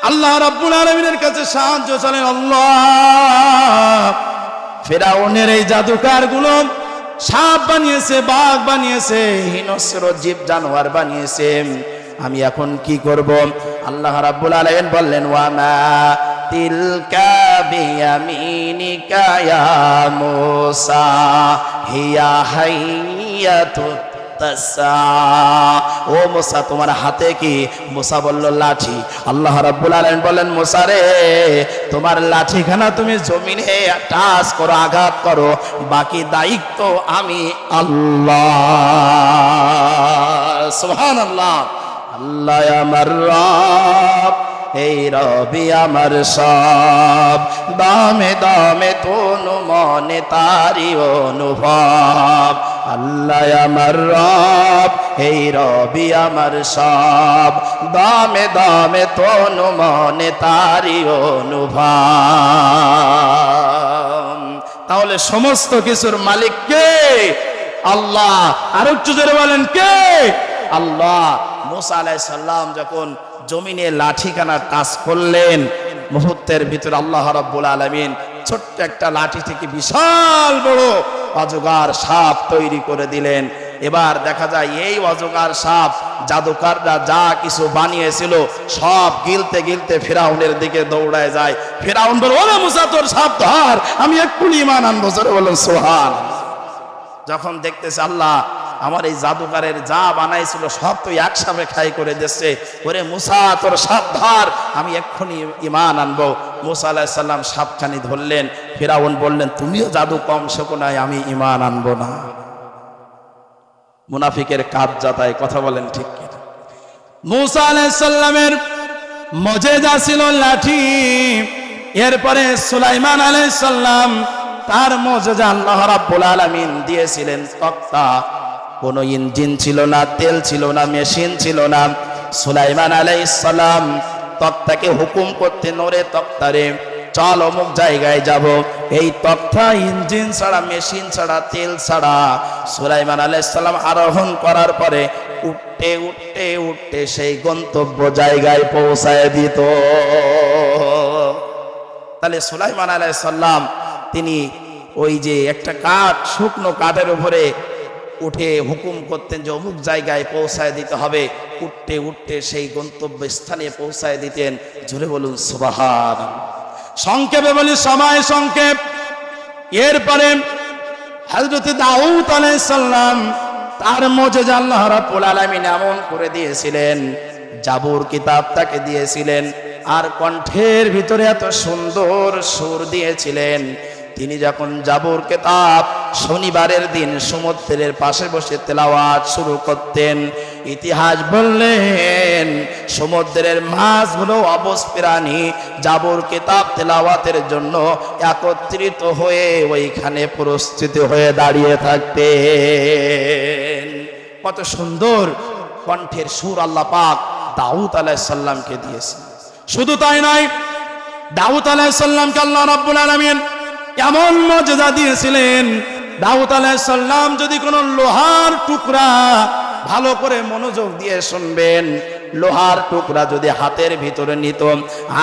আল্লাহ রাব্বুল আলামিনের কাছে সাহায্য চালেন। আল্লাহ, ফিরাউনের এই জাদুকার গুলো সাপ বানিয়েছে, বাঘ বানিয়েছে, হিংস্র জীব জানোয়ার বানিয়েছে, আমি এখন কি করব? আল্লাহ রাব্বুল আলামিন বললেন, ওয়া মা তিলকা বিয়ামিনিকা ইয়া মুসা হিয়া হাইয়াতুত তাসা। ও মুসা, তোমার হাতে কি? মুসা বলল লাঠি। আল্লাহ রাব্বুল আলামিন বলেন, মুসা রে, তোমার লাঠিখানা তুমি জমিনে টাচ করো, আঘাত করো, বাকি দায়িত্ব আমি আল্লাহ। সুবহানাল্লাহ। আল্লাহ আমার রব, এই রবি আমার সব, দামে দামে তনু মনে তারি অনুভব। আল্লাহ আমার রব, এই রবি আমার সব, দামে দামে তনু মনে তারি অনুভব। তাহলে সমস্ত কিছুর মালিক কে? আল্লাহ। আর একটু জোরে বলেন কে? আল্লাহ। মুসা আলাইহিস সালাম যখন জমিনে লাঠিখানা টাচ করলেন, মুহূর্তের ভিতরে আল্লাহ রাব্বুল আলামিন ছোট্ট একটা লাঠি থেকে বিশাল বড় অজগর সাপ তৈরি করে দিলেন। এবার দেখা যায় এই অজগর সাপ জাদুকররা যা কিছু বানিয়েছিল সব গিলতে গিলতে ফিরাউনের দিকে দৌড়ায় যায়। ফিরাউন বলে, ওরে মুসা তোর সাপ ধর, আমি এক্ষুনি ঈমান আনবো। জোরে বলেন সুবহানাল্লাহ। যখন দেখতেছে আল্লাহ আমার এই জাদুকারের যা বানাইছিল সব তো এক সাপে খাই করে দিচ্ছে, ওরে মুসা তোর সাপ ধর, আমি এক্ষুনি ঈমান আনবো। মুসা আলাইহিস সালাম সাপখানি ধরলেন। ফিরাউন বললেন, তুমিও জাদু কম শেখো নাই, আমি ঈমান আনবো না। মুনাফিকের কাজ যাতায়, কথা বলেন ঠিক কি? মুসা আলাইহিস সালামের মুজিজা ছিল লাঠি। এরপরে সুলাইমান আলাইহিস সালাম তার মুজিজা আল্লাহ রাব্বুল আলামিন দিয়েছিলেন তক্তা। কোনো ইঞ্জিন ছিল না, তেল ছিল না, মেশিন ছিল না। সুলাইমান আলাইহিস সালাম তক্তাকে হুকুম করতে, নরে তক্তারে চল অমুক জায়গায় যাব। এই তক্তা ইঞ্জিন ছাড়া, মেশিন ছাড়া, তেল ছাড়া সুলাইমান আলাইহিস সালাম আরোহণ করার পরে উঠতে উঠতে উঠতে সেই গন্তব্য জায়গায় পৌঁছায় দিত। তাহলে সুলাইমান আলাইহিস সালাম তিনি ওই যে একটা কাঠ, শুকনো কাঠের উপরে উঠে হুকুম করতেন যে অমুক জায়গায় পৌঁছায় দিতে হবে। উঠতে উঠতে সেই গন্তব্য স্থানে পৌঁছায় দিতেন। জোরে বলুন সুবহানাল্লাহ। সংক্ষেপে বলি, সময় সংক্ষেপ। এরপরে হযরত দাউদ আলাইহিস সালাম তার মুজিজা আল্লাহ রাব্বুল আলামিন এমন করে দিয়েছিলেন, জাবুর কিতাব তাকে দিয়েছিলেন, আর কণ্ঠের ভিতরে এত সুন্দর সুর দিয়েছিলেন। তিনি যখন জাবুর কিতাব শনিবারের দিন সমুদ্রের পাশে বসে তেলাওয়াত শুরু করতেন, ইতিহাস বললেন সমুদ্রের মাছগুলো অবশ প্রাণী জাবুর কিতাব তেলাওয়াতের জন্য একত্রিত হয়ে ওইখানে প্রস্তুতি হয়ে দাঁড়িয়ে থাকতেন। কত সুন্দর কণ্ঠের সুর আল্লাহ পাক দাউদ আলাইহিস সালামকে দিয়েছেন। শুধু তাই নয়, দাউদ আলাইহিস সালামকে আল্লাহ রাব্বুল আলামিন এমন মুজিজা দিয়েছিলেন, দাউদ আলাইহিস সালাম যদি কোনো লোহার টুকরা, ভালো করে মনোযোগ দিয়ে শুনবেন, লোহার টুকরা যদি হাতের ভিতরে নিত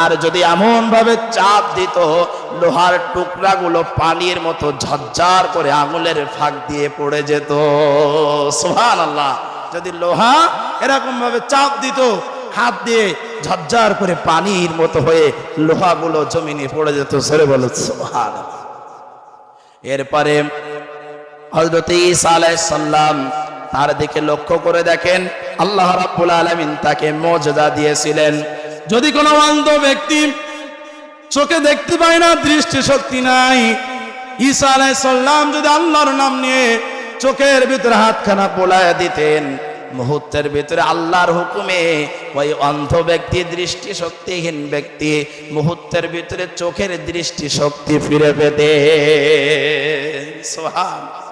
আর যদি এমন ভাবে চাপ দিত, লোহার টুকরাগুলো পানির মতো ঝরঝর করে আঙুলের ফাঁক দিয়ে পড়ে যেত। সুবহানাল্লাহ। যদি লোহা এরকম ভাবে চাপ দিত, হাত দিয়ে ঝরঝর করে পানির মতো হয়ে লোহাগুলো জমিনে পড়ে যেত। সরে বলো সুবহানাল্লাহ। এরপরে হযরত ঈসা আলাইহিস সালাম তার দিকে লক্ষ্য করে দেখেন, আল্লাহ রাব্বুল আলামিন তাকে মুজিজা দিয়েছিলেন। যদি কোনো অন্ধ ব্যক্তি চোখে দেখতে পায় না, দৃষ্টি শক্তি নাই, ঈসা আলাইহিস সালাম যদি আল্লাহর নাম নিয়ে চোখের ভিতরে হাতখানা বোলায় দিতেন, মুহূর্তের ভিতরে আল্লাহর হুকুমে ওই অন্ধ ব্যক্তি, দৃষ্টি শক্তিহীন ব্যক্তি মুহূর্তের ভিতরে চোখের দৃষ্টি শক্তি ফিরে পেতে। সুবহানাল্লাহ।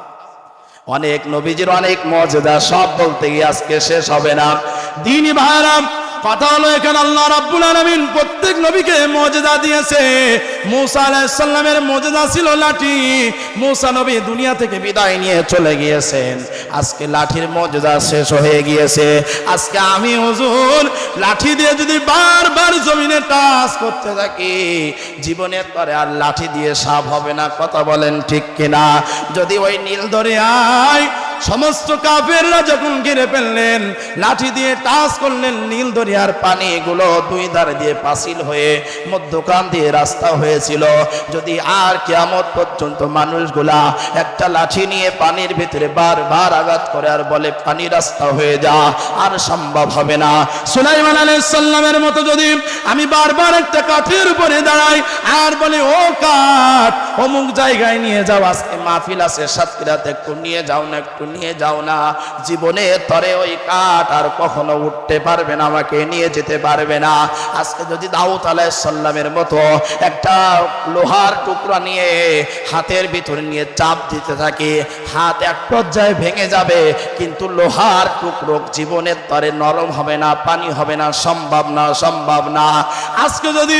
অনেক নবীজির অনেক মুজিজা, সব বলতে গিয়ে আজকে শেষ হবে না। দ্বীনি ভাইরা, কথা হলো এখানে আল্লাহ রাব্বুল আলামিন প্রত্যেক নবীকে মুজিজা দিয়েছে। মুসা আলাইহিস সালামের মুজিজা ছিল লাঠি। মুসা নবী দুনিয়া থেকে বিদায় নিয়ে চলে গিয়েছেন, আজকে লাঠির মুজিজা শেষ হয়ে গিয়েছে। আজকে আমি হুজুর লাঠি দিয়ে যদি বারবার জমিনে টাচ করতে থাকি, জীবনের পরে আর লাঠি দিয়ে সাফ হবে না। কথা বলেন ঠিক কিনা? যদি ওই নীল দরিয়ায় সমস্ত কাফেররা যখন ঘিরে ফেললেন, লাঠি দিয়ে টাচ করলেন, নীল দরিয়ার পানিগুলো দুই ধারে দিয়ে পাঁচিল হয়ে মধ্যখান দিয়ে রাস্তা হয়েছিল। যদি আর কিয়ামত পর্যন্ত মানুষগুলা একটা লাঠি নিয়ে পানির ভিতরে বারবার আঘাত করে আর বলে পানি রাস্তা হয়ে যা, আর সম্ভব হবে না। সুলাইমান আলাইহিস সালামের মতো যদি আমি বারবার একটা কাঠের উপরে দাঁড়াই আর বলি ও কাঠ অমুক জায়গায় নিয়ে যাও, আজকে মাহফিল আছে সাতক্ষীরাতে, একটু নিয়ে যাও না, একটু নিয়ে যাও না, জীবনে তরে ওই কাঠ আর কখনো উঠতে পারবে না, আমাকে নিয়ে যেতে পারবে না। আজকে যদি দাউদ আলাইহিস সালামের মতো একটা লোহার টুকরা নিয়ে হাতের ভিতরে নিয়ে চাপ দিতে থাকি, হাত এক পর্যায়ে ভেঙে যাবে, কিন্তু লোহার টুকরো জীবনের তরে নরম হবে না, পানি হবে না, সম্ভব না, সম্ভব না। আজকে যদি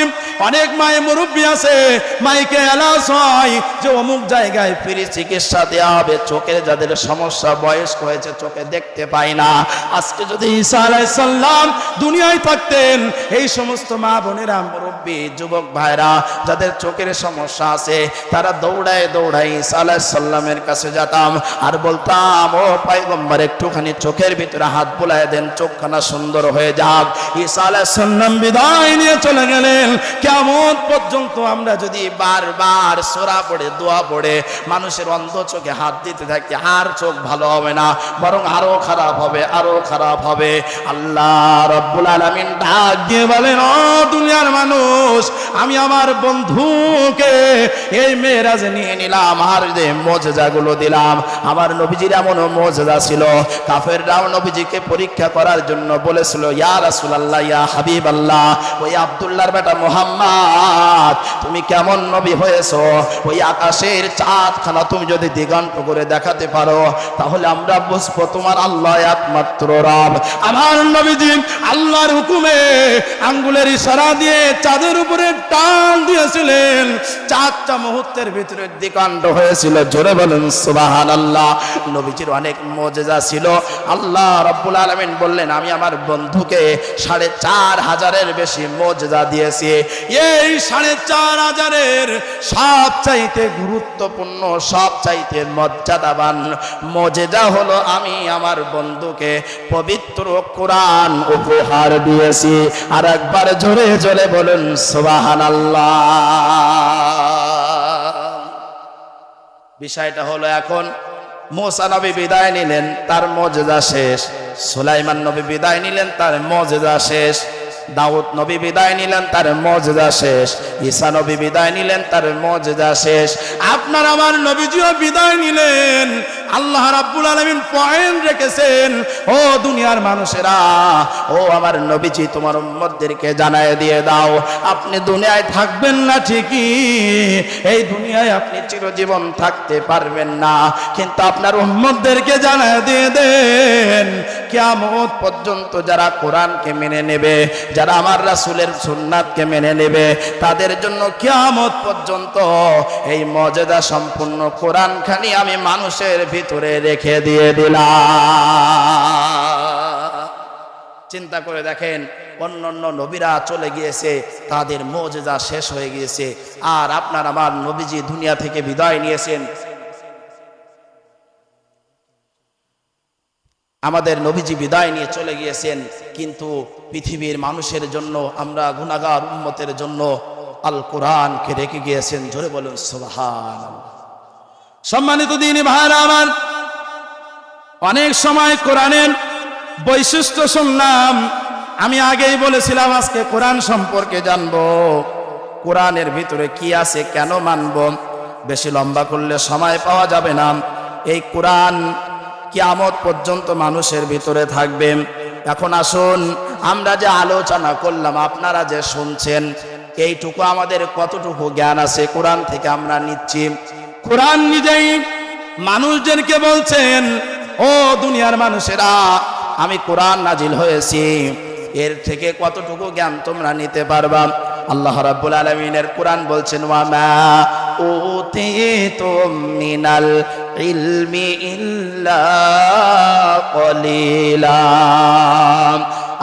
অনেক মায়ে মুরব্বী আছে, মাইকে এলাস হয় যে অমুক জায়গায় ফ্রি চিকিৎসা দেওয়া হবে, চোখের যাদের সমস্যা, বয়স্ক হয়েছে, চোখে দেখতে পায় না, আজকে যদি ঈসা আলাইহিস সালাম দুনিয়ায় থাকতেন, এই সমস্ত মা বোনেরা, মুরব্বী, যুবক ভাইরা যাদের চোখের সমস্যা আছে, তারা দৌড়ায় দৌড়ায় ঈসা আলাইহিস সালামের কাছে যেতাম আর বলতাম, ও পয়গম্বর একটুখানি চোখের ভিতরে হাত বুলায় দেন, চোখখানা সুন্দর হয়ে যাক। ঈসা আলাইহিস সালাম বিদায় নিয়ে চলে গেলেন। কিয়ামত পর্যন্ত আমরা যদি বারবার সূরা পড়ে, দোয়া পড়ে মানুষের অন্ধ চোখে হাত দিতে থাকি, আর চোখ ভালো হবে না, বরং আরো খারাপ হবে, আরো খারাপ হবে। আল্লাহ রাব্বুল আলামিন ডাক দিয়ে বলেন, ও দুনিয়ার মানুষ, আমি আমার বন্ধুকে এই মেরাজে নিয়ে নিলাম, আর যে মুজিজাগুলো দিলাম, আমার নবীজির এমন মুজিজা ছিল, কাফেররাও নবীজিকে পরীক্ষা করার জন্য বলেছিল, ইয়া রাসূলুল্লাহ, ইয়া হাবিবাল্লাহ, ওই আব্দুল্লাহর বেটা মুহাম্মদ তুমি কেমন নবী হয়েছো, ওই আকাশের চাঁদখানা তুমি যদি দিগন্ত করে দেখাতে পারো, তাহলে আমরা বুঝবো তোমার আল্লাহ একমাত্র রব। আমার নবীজি আল্লাহর হুকুমে আঙ্গুলের ইশারা দিয়ে চাঁদের উপরে টান দিয়েছিলেন, চাঁদটা মুহূর্তের ভিতরে দিগন্ত হয়েছিল। জোরে বলেন সুবহানাল্লাহ। নবীজির অনেক মুজিজা ছিল। আল্লাহ রাব্বুল আলামিন বললেন, আমি আমার বন্ধুকে ৪৫০০-এর বেশি মুজিজা দিয়েছি। এই ৪৫০০-এর সবচাইতে গুরুত্বপূর্ণ, সবচাইতে মর্যাদাবান মুজিজা হলো আমি আমার বন্ধুকে পবিত্র কোরআন উপহার দিয়েছি। আর একবার জোরে জোরে বলুন সুবহানাল্লাহ। বিষয়টা হলো, এখন মুসা নবী বিদায় নিলেন, তার মুজিজা শেষ। সুলাইমান নবী বিদায় নিলেন, তার মুজিজা শেষ। দাউদ নবী বিদায় নিলেন, তার মুজিজা শেষ। ঈসা নবী বিদায় নিলেন, তার মুজিজা শেষ। আপনার আমার নবীজিও বিদায় নিলেন। আল্লাহ রাব্বুল আলামিন পয়েন্ট রেখেছেন, ও দুনিয়ার মানুষেরা, ও আমার নবীজি, তোমার উম্মতদেরকে জানায় দিয়ে দাও, আপনি দুনিয়ায় থাকবেন না ঠিকই, এই দুনিয়ায় আপনি চিরজীবন থাকতে পারবেন না, কিন্তু আপনার উম্মতদেরকে জানায় দিয়ে দেন, কিয়ামত পর্যন্ত যারা কোরআনকে মেনে নেবে, যারা আমার রাসূলের সুন্নাতকে মেনে নেবে, তাদের জন্য কিয়ামত পর্যন্ত এই মর্যাদা সম্পূর্ণ কোরআনখানি আমি মানুষের ভিতরে রেখে দিয়ে দিলাম। চিন্তা করে দেখেন, অন্যান্য নবীরা চলে গিয়েছে, তাদের মুজিজা শেষ হয়ে গিয়েছে, আর আপনার আমার নবীজি দুনিয়া থেকে বিদায় নিয়েছেন। আমাদের নবীজি বিদায় নিয়ে চলে গিয়েছেন, কিন্তু পৃথিবীর মানুষের জন্য, আমরা গুনাহগার উম্মতের জন্য আল কোরআনকে রেখে গিয়েছেন। জোরে বলুন সুবহানাল্লাহ। সম্মানিত দিনী ভাইরা আমার, অনেক সময় কোরআনের বৈশিষ্ট্য শুনলাম, আমি আগেই বলেছিলাম আজকে কোরআন সম্পর্কে জানবো, কোরআনের ভিতরে কি আছে, কেন মানব। বেশি লম্বা করলে সময় পাওয়া যাবে না। এই কোরআন কিয়ামত পর্যন্ত মানুষের ভিতরে থাকবে। এখন আসুন, আমরা যে আলোচনা করলাম, আপনারা যে শুনছেন, এইটুকু আমাদের কতটুকু জ্ঞান আছে কোরআন থেকে আমরা নিচ্ছি? কোরআন নিজেই মানুষদেরকে বলছেন, ও দুনিয়ার মানুষেরা, আমি কোরআন নাজিল হয়েছি, এর থেকে কতটুকু জ্ঞান তোমরা নিতে পারবা? আল্লাহ রাব্বুল আলামিনের কোরআন বলছেন, ওয়া মা উতিতুম মিনাল ইলমি ইল্লা কলিলা।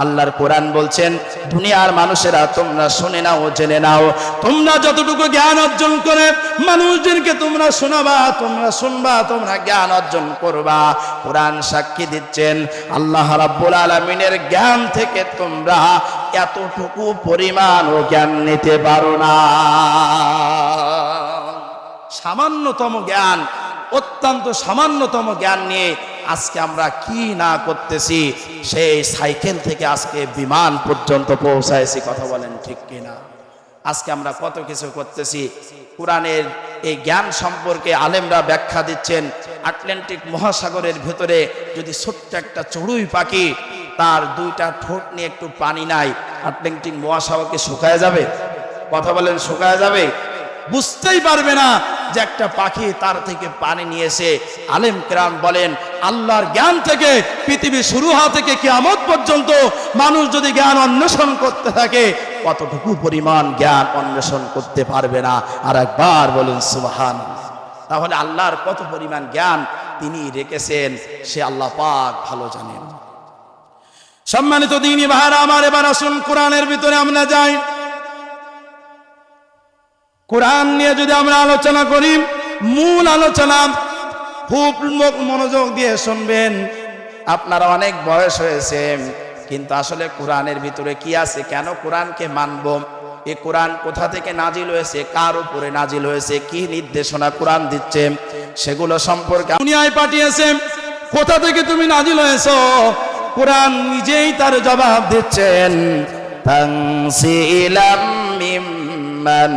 আল্লাহর কোরআন বলছেন, দুনিয়ার মানুষেরা তোমরা শুনে নাও, জেনে নাও, তোমরা যতটুকু জ্ঞান অর্জন করে মানুষদেরকে তোমরা শোনাবা, তোমরা শুনবা, তোমরা জ্ঞান অর্জন করবা, কোরআন সাক্ষী দিচ্ছেন আল্লাহ রাব্বুল আলামিনের জ্ঞান থেকে তোমরা এতটুকু পরিমাণও জ্ঞান নিতে পারো না। সামান্যতম জ্ঞান, অত্যন্ত সামান্যতম জ্ঞান নিয়ে আজকে আমরা কি না করতেছি, সেই সাইকেল থেকে আজকে বিমান পর্যন্ত পৌঁছাইছি। কথা বলেন ঠিক কিনা? আজকে আমরা কত কিছু করতেছি। কোরআনের এই জ্ঞান সম্পর্কে আলেমরা ব্যাখ্যা দিচ্ছেন, আটলান্টিক মহাসাগরের ভেতরে যদি ছোট্ট একটা চড়ুই পাখি তার দুইটা ঠোঁট নিয়ে একটু পানি নাই, আটলান্টিক মহাসাগরকে শুকায় যাবে? কথা বলেন, শুকায় যাবে? বুঝতেই পারবে না যে একটা পাখি তার থেকে পানি নিয়েছে। আলেম কেরাম বলেন আল্লাহর জ্ঞান থেকে পৃথিবী শুরু হওয়া থেকে কিয়ামত পর্যন্ত মানুষ যদি জ্ঞান অন্বেষণ করতে থাকে কতটুকু পরিমাণ জ্ঞান অন্বেষণ করতে পারবে না। আর একবার বলুন সুবহানাল্লাহ। তাহলে আল্লাহর কত পরিমাণ জ্ঞান তিনি রেখেছেন সে আল্লাহ পাক ভালো জানেন। সম্মানিত দিনী ভাইরা আমার, এবার আসুন কোরআনের ভিতরে আমরা যাই। কোরআন নিয়ে যদি আমরা আলোচনা করি, মূল আলোচনা খুব মনোযোগ দিয়ে শুনবেন। আপনারা অনেক বয়স হয়েছে, কিন্তু আসলে কোরআনের ভিতরে কি আছে, কেন কোরআনকে মানব, এই কোরআন কোথা থেকে নাজিল হয়েছে, কার উপরে নাজিল হয়েছে, কি নির্দেশনা কোরআন দিচ্ছে, সেগুলো সম্পর্কে দুনিয়ায় পাঠিয়েছে, কোথা থেকে তুমি নাজিল হয়েছো, কোরআন নিজেই তার জবাব দিচ্ছেন। তানসিলাম মিম্মান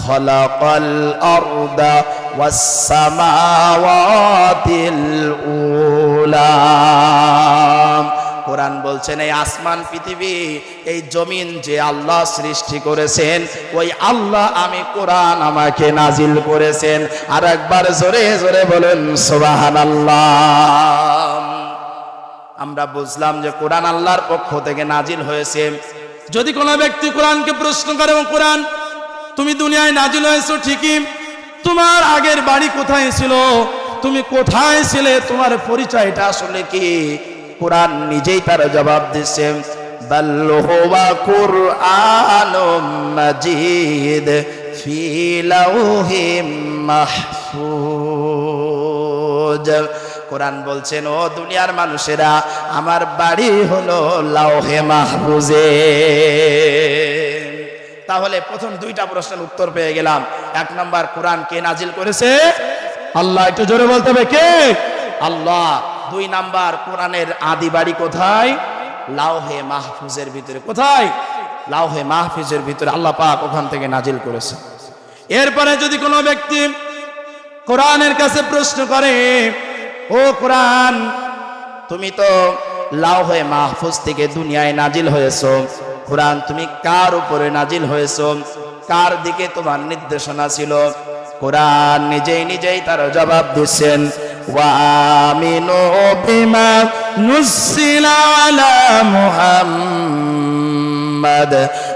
খালাকাল আরদা ওয়াস সামাওয়াতিল উলা। কোরআন বলছেন এই আসমান পৃথিবী এই জমিন যে আল্লাহ সৃষ্টি করেছেন ওই আল্লাহ আমি কোরআন আমাকে নাজিল করেছেন। আর একবার জোরে জোরে বলেন সুবহানাল্লাহ। আমরা বুঝলাম যে কোরআন আল্লাহর পক্ষ থেকে নাজিল হয়েছে। যদি কোনো ব্যক্তি কোরআনকে প্রশ্ন করে, এবং কোরআন তুমি দুনিয়ায় নাজিল হয়েছো ঠিকই, তোমার আগের বাড়ি কোথায় ছিল, তুমি কোথায় ছিলে, তোমার পরিচয়টা আসলে কি, কোরআন নিজেই তার জবাব দিচ্ছে। বাল হুয়া কুরআনুম মাজিদ ফি লাউহিম মাহফুজ। কোরআন বলছেন ও দুনিয়ার মানুষেরা আমার বাড়ি হলো লাউহে মাহফুজে। তাহলে প্রথম দুইটা প্রশ্নের উত্তর পেয়ে গেলাম। এক নাম্বার, কোরআন কে নাজিল করেছে? আল্লাহ। একটু জোরে বলতে হবে, কে? আল্লাহ। দুই নাম্বার, কোরআনের আদি বাড়ি কোথায়? লাউহে মাহফুজের ভিতরে। কোথায়? লাউহে মাহফুজের ভিতরে আল্লাহ পাক ওখান থেকে নাজিল করেছে। এরপরে যদি কোনো ব্যক্তি কোরআনের কাছে প্রশ্ন করে, ও কোরআন তুমি তো লাউহে মাহফুজ থেকে দুনিয়ায় নাজিল হয়েছো, কোরআন তুমি কার উপরে নাজিল হয়েছো, কার দিকে তোমার নির্দেশনা ছিল? কোরআন নিজেই নিজেই তার জবাব দিচ্ছেন। ওয়া আমিনু বিমা নুসিলা আলা মুহাম্মাদ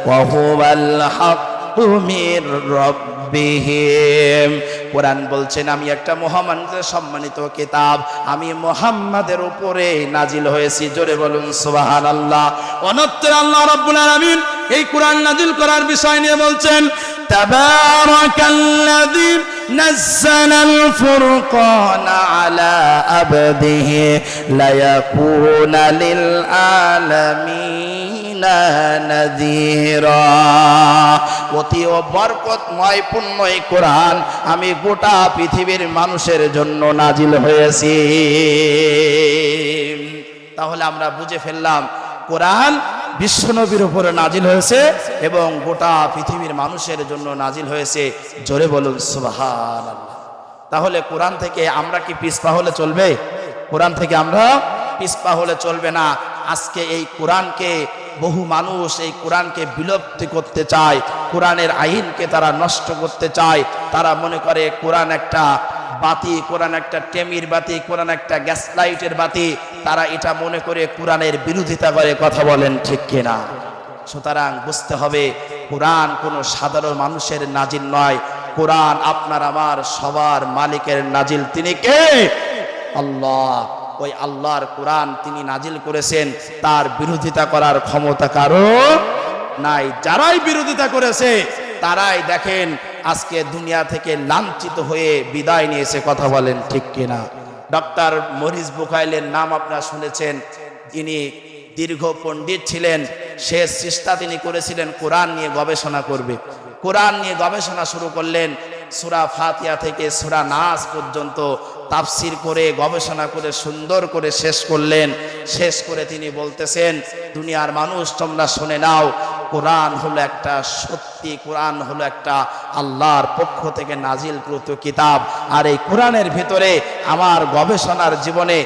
ওয়া হুয়াল হাক্কু মির রাব্বিহিম। কোরআন বলছেন আমি একটা মহামান্য সম্মানিত কিতাব, আমি মুহাম্মাদের উপরে নাজিল হয়েছি। জোরে বলুন সুবহানাল্লাহ। অন্যত্র আল্লাহ রাব্বুল আলামিন এই কোরআন নাজিল করার বিষয় নিয়ে বলছেন তাবারাকাল্লাযী নাযালাল ফুরকানা আলা আবদিহি লায়াকুনা লিল আলামিনা নাযীরা। অতি বরকতময় পুণ্যময় কোরআন আমি গোটা পৃথিবীর মানুষের জন্য নাজিল হয়েছি। তাহলে আমরা বুঝে ফেললাম কোরআন বিশ্বনবীর উপরে নাজিল হয়েছে এবং গোটা পৃথিবীর মানুষের জন্য নাজিল হয়েছে। জোরে বলুন সুবহানাল্লাহ। তাহলে কোরআন থেকে আমরা কি পিছপা হলে চলবে? কোরআন থেকে আমরা পিছপা হলে চলবে না। আজকে এই কোরআনকে বহু মানুষ এই কোরআনকে বিলুপ্তি করতে চায়, কোরআনের আইনকে তারা নষ্ট করতে চায়। তারা মনে করে কোরআন একটা বাতি, কোরআন একটা টেমির বাতি, কোরআন একটা গ্যাস লাইটের বাতি। তারা এটা মনে করে কোরআনের বিরোধিতা করে। কথা বলেন ঠিক কিনা? সুতরাং বুঝতে হবে কোরআন কোনো সাধারণ মানুষের নাজিল নয়, কোরআন আপনার আমার সবার মালিকের নাজিল। তিনি কে? আল্লাহ। ওই আল্লাহর কোরআন তিনি নাজিল করেছেন, তার বিরোধিতা করার ক্ষমতা কারো নাই। যারাই বিরোধিতা করেছে তারাই দেখেন আজকে দুনিয়া থেকে লাঞ্ছিত হয়ে বিদায় নিয়েছে। কথা বলেন ঠিক কিনা? ডক্টর মরিস বুখাইলের নাম আপনারা শুনেছেন। তিনি দীর্ঘ পণ্ডিত ছিলেন, শেষ চেষ্টা তিনি করেছিলেন কোরআন নিয়ে গবেষণা করবে। কোরআন নিয়ে গবেষণা শুরু করলেন, সূরা ফাতিহা থেকে সূরা নাস পর্যন্ত তাফসির করে গবেষণা করে সুন্দর করে শেষ করলেন। শেষ করে তিনি বলতেছেন দুনিয়ার মানুষ তোমরা শুনে নাও, কোরআন হলো একটা সত্যি, কোরআন হলো একটা আল্লাহর পক্ষ থেকে নাজিলকৃত কিতাব। আর এই কোরআনের ভিতরে আমার গবেষণার জীবনে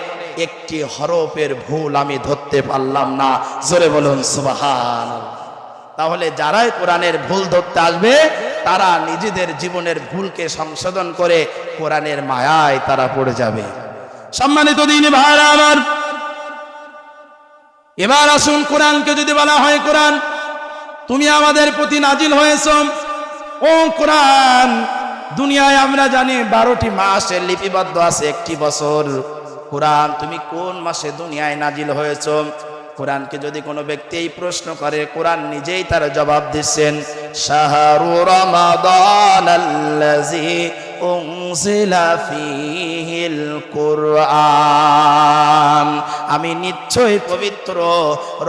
একটি হরফের ভুল আমি ধরতে পারলাম না। জোরে বলুন সুবহানাল্লাহ। তাহলে যারাই কোরআনের ভুল ধরতে আসবে তারা নিজেদের জীবনের ভুলকে সংশোধন করে কোরআনের মায়ায় তারা পড়ে যাবে। সম্মানিত দিনী ভাইরা আমার, এবার আসুন, কোরআনকে যদি বলা হয় কোরআন তুমি আমাদের প্রতি নাজিল হয়েছ, ও কোরআন দুনিয়ায় আমরা জানি 12টি মাসে লিপিবদ্ধ আছে, একটি বছর। কোরআন তুমি কোন মাসে দুনিয়ায় নাজিল হয়েছ? কোরআনকে যদি কোনো ব্যক্তি এই প্রশ্ন করে, কোরআন নিজেই তার জবাব দিচ্ছেন, শাহরু রমাদানাল্লাযী উনজিলা ফীহিল কুরআন, আমি নিশ্চয়ই পবিত্র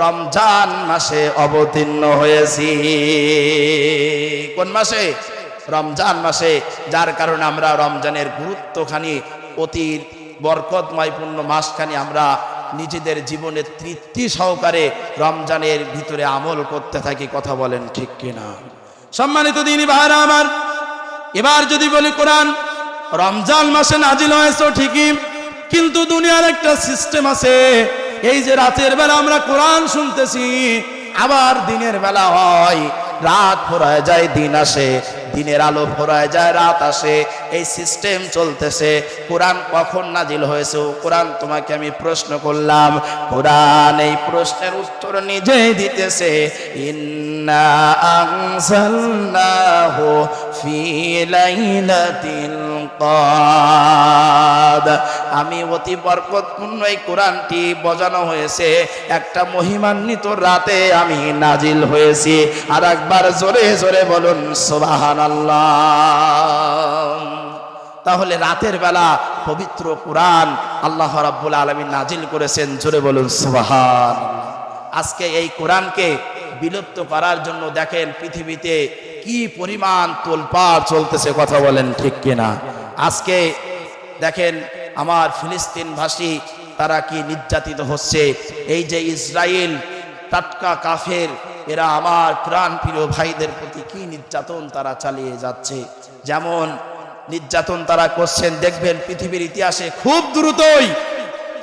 রমজান মাসে অবতীর্ণ হয়েছি। কোন মাসে? রমজান মাসে। যার কারণে আমরা রমজানের গুরুত্বখানি, অতি বরকতময় পূর্ণ মাসখানি আমরা নিজেদের জীবনে তৃপ্তি সহকারে রমজানের ভিতরে আমল করতে থাকি। কথা বলেন ঠিক কিনা? সম্মানিত দিনী ভাইরা আমার, এবার যদি বলি কোরআন রমজান মাসে নাজিল হয়েছে ঠিকই, কিন্তু দুনিয়ার একটা সিস্টেম আছে। এই যে রাতের বেলা আমরা কোরআন শুনতেছি, আবার দিনের বেলা হয়, রাত ফুরায় যায় দিন আসে, দিনের আলো ফুরায় যায় রাত আসে, এই সিস্টেম চলতেছে। কোরআন কখন নাজিল হয়েছে? কোরআন তোমাকে আমি প্রশ্ন করলাম, কোরআন এই প্রশ্নের উত্তর নিজেই দিতেছে, ইন্না আনজালনাহু ফি লাইলাতিল কদর, আমি অতি বরকতপূর্ণ এই কোরআনটি বজানো হয়েছে একটা মহিমান্বিত রাতে আমি নাজিল হয়েছি। আর একবার জোরে জোরে বলুন সুবহানাল্লাহ। তাহলে রাতের বেলা পবিত্র কোরআন আল্লাহ রাব্বুল আলামিন নাজিল করেছেন। জোরে বলুন সুবহানাল্লাহ। আজকে এই কোরআনকে বিলুপ্ত করার জন্য দেখেন পৃথিবীতে কি পরিমাণ তোলপাড় চলতেছে। কথা বলেন ঠিক কিনা? আজকে দেখেন আমার ফিলিস্তিন ভাষী তারা কি নির্যাতিত হচ্ছে। এই যে ইসরায়েল টাটকা কাফের, এরা আমার প্রাণ প্রিয় ভাইদের প্রতি কি নির্যাতন তারা চালিয়ে যাচ্ছে। যেমন নির্যাতন তারা করছেন দেখবেন পৃথিবীর ইতিহাসে খুব দ্রুতই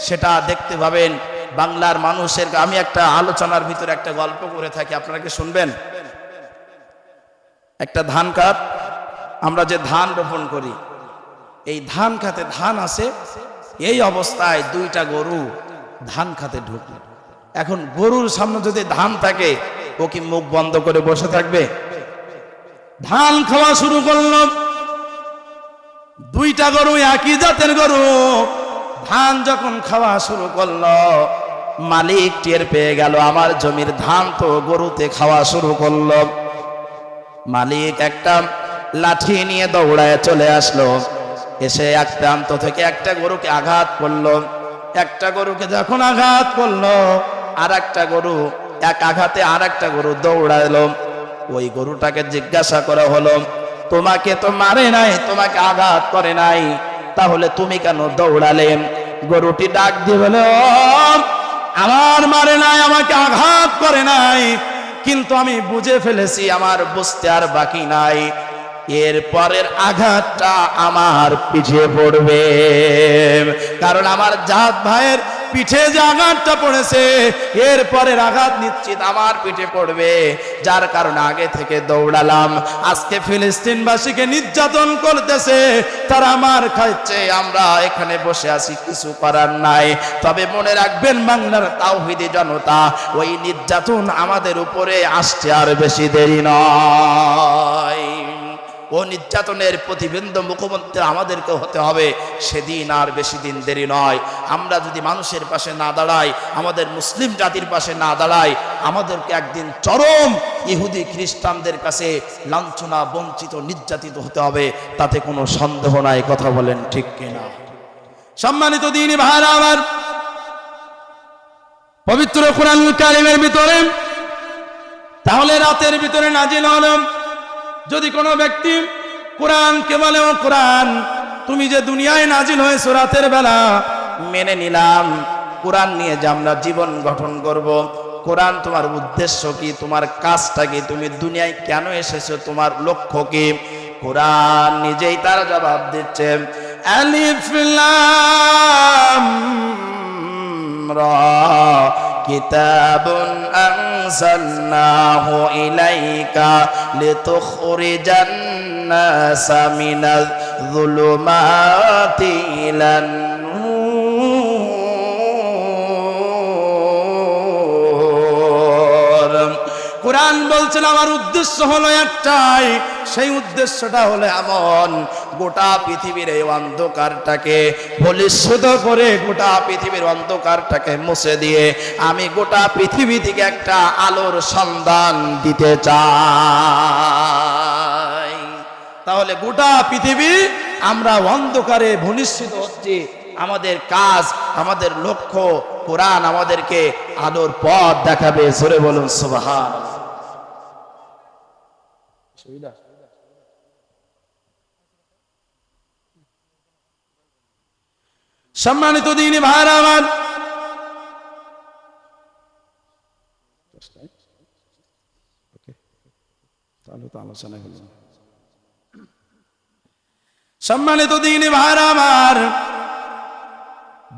সেটা দেখতে পাবেন। বাংলার মানুষের, আমি একটা আলোচনার ভিতরে একটা গল্প করে থাকি, আপনারা কি শুনবেন? একটা ধান খাত, আমরা যে ধান রোপণ করি, এই ধান খাতে ধান আছে, এই অবস্থায় 2টা গরু ধান খাতে ঢুকলো। এখন গরুর সামনে যদি ধান থাকে, ও কি মুখ বন্ধ করে বসে থাকবে? ধান খাওয়া শুরু করলো। 2টা গরু একই জাতের গরু, ধান যখন খাওয়া শুরু করলো, মালিক টের পেয়ে গেল আমার জমির ধান তো গরুতে খাওয়া শুরু করলো। মালিক একটা লাঠি নিয়ে দৌড়ায় চলে আসলো, এসে এক প্রান্ত থেকে একটা গরুকে আঘাত করলো। একটা গরুকে যখন আঘাত করলো, আর একটা গরু, এক আঘাতে আর একটা গরু দৌড়ালো। ওই গরুটাকে জিজ্ঞাসা করা হলো, তোমাকে তো মারে নাই, তোমাকে আঘাত করে নাই, তাহলে তুমি কেন দৌড়ালে? গরুটি ডাক দিয়ে বলে, ও আমার মারে নাই, আমাকে আঘাত করে নাই, কিন্তু আমি বুঝে ফেলেছি, আমার বুঝতে আর বাকি নাই, এর পরের আঘাতটা আমার পিঠে পড়বে। কারণ আমার জাত ভাইয়ের পিঠে যে আঘাতটা পড়েছে, এর পরের আঘাত নিশ্চিত আমার পিঠে পড়বে। যার কারণে আগে থেকে দৌড়ালাম। আজকে ফিলিস্তিনবাসীকে নির্যাতন করতেছে, তারা মার খাচ্ছে, আমরা এখানে বসে আছি, কিছু করার নাই। তবে মনে রাখবেন বাংলার তাওহীদি জনতা, ওই নির্যাতন আমাদের উপরে আসতে আর বেশি দেরি নয়। ও নির্যাতনের প্রতিবিন্দু মুখোমুখি আমাদেরকে হতে হবে, সেদিন আর বেশি দিন দেরি নয়। আমরা যদি মানুষের পাশে না দাঁড়াই, আমাদের মুসলিম জাতির পাশে না দাঁড়াই, আমাদেরকে একদিন চরম ইহুদি খ্রিস্টানদের কাছে লাঞ্ছনা, বঞ্চিত, নির্যাতিত হতে হবে, তাতে কোনো সন্দেহ নাই। কথা বলেন ঠিক কিনা? সম্মানিত দ্বীনি ভাইরা আমার, পবিত্র কোরআনুল কারীমের ভিতরে তাহলে রাতের ভিতরে নাজিল হলো। যদি কোনো ব্যক্তি কোরআনকে বলে, ও কোরআন তুমি যে দুনিয়ায় নাজিল হয়েছো রাতের বেলা, মেনে নিলাম, কোরআন নিয়ে যে আমরা জীবন গঠন করব, কোরআন তোমার উদ্দেশ্য কি, তোমার কাজটা কি, তুমি দুনিয়ায় কেন এসেছো, তোমার লক্ষ্য কি? কোরআন নিজেই তার জবাব দিচ্ছে, আলিফ লাম রা কিতাবুন আনজালনাহু ইলাইকা লিতুখরিজান নাসা মিনাজ যুলুমাতি ইলান নূর। কোরআন বলছেন আমার উদ্দেশ্য হলো একটাই, সেই উদ্দেশ্যটা হলো এমন, গোটা পৃথিবীর এই অন্ধকারটাকে বলিষ্ঠ করে, গোটা পৃথিবীর অন্ধকারটাকে মুছে দিয়ে আমি গোটা পৃথিবী থেকে একটা আলোর সন্ধান দিতে চাই। তাহলে গোটা পৃথিবী আমরা অন্ধকারে ভূমিষ্ঠিত হচ্ছি, আমাদের কাজ, আমাদের লক্ষ্য, কোরআন আমাদেরকে আলোর পথ দেখাবে। জোরে বলুন সুবহানাল্লাহ। সম্মানিত দিনী ভাইরা আমার, সম্মানিত দিনী ভাইরা আমার,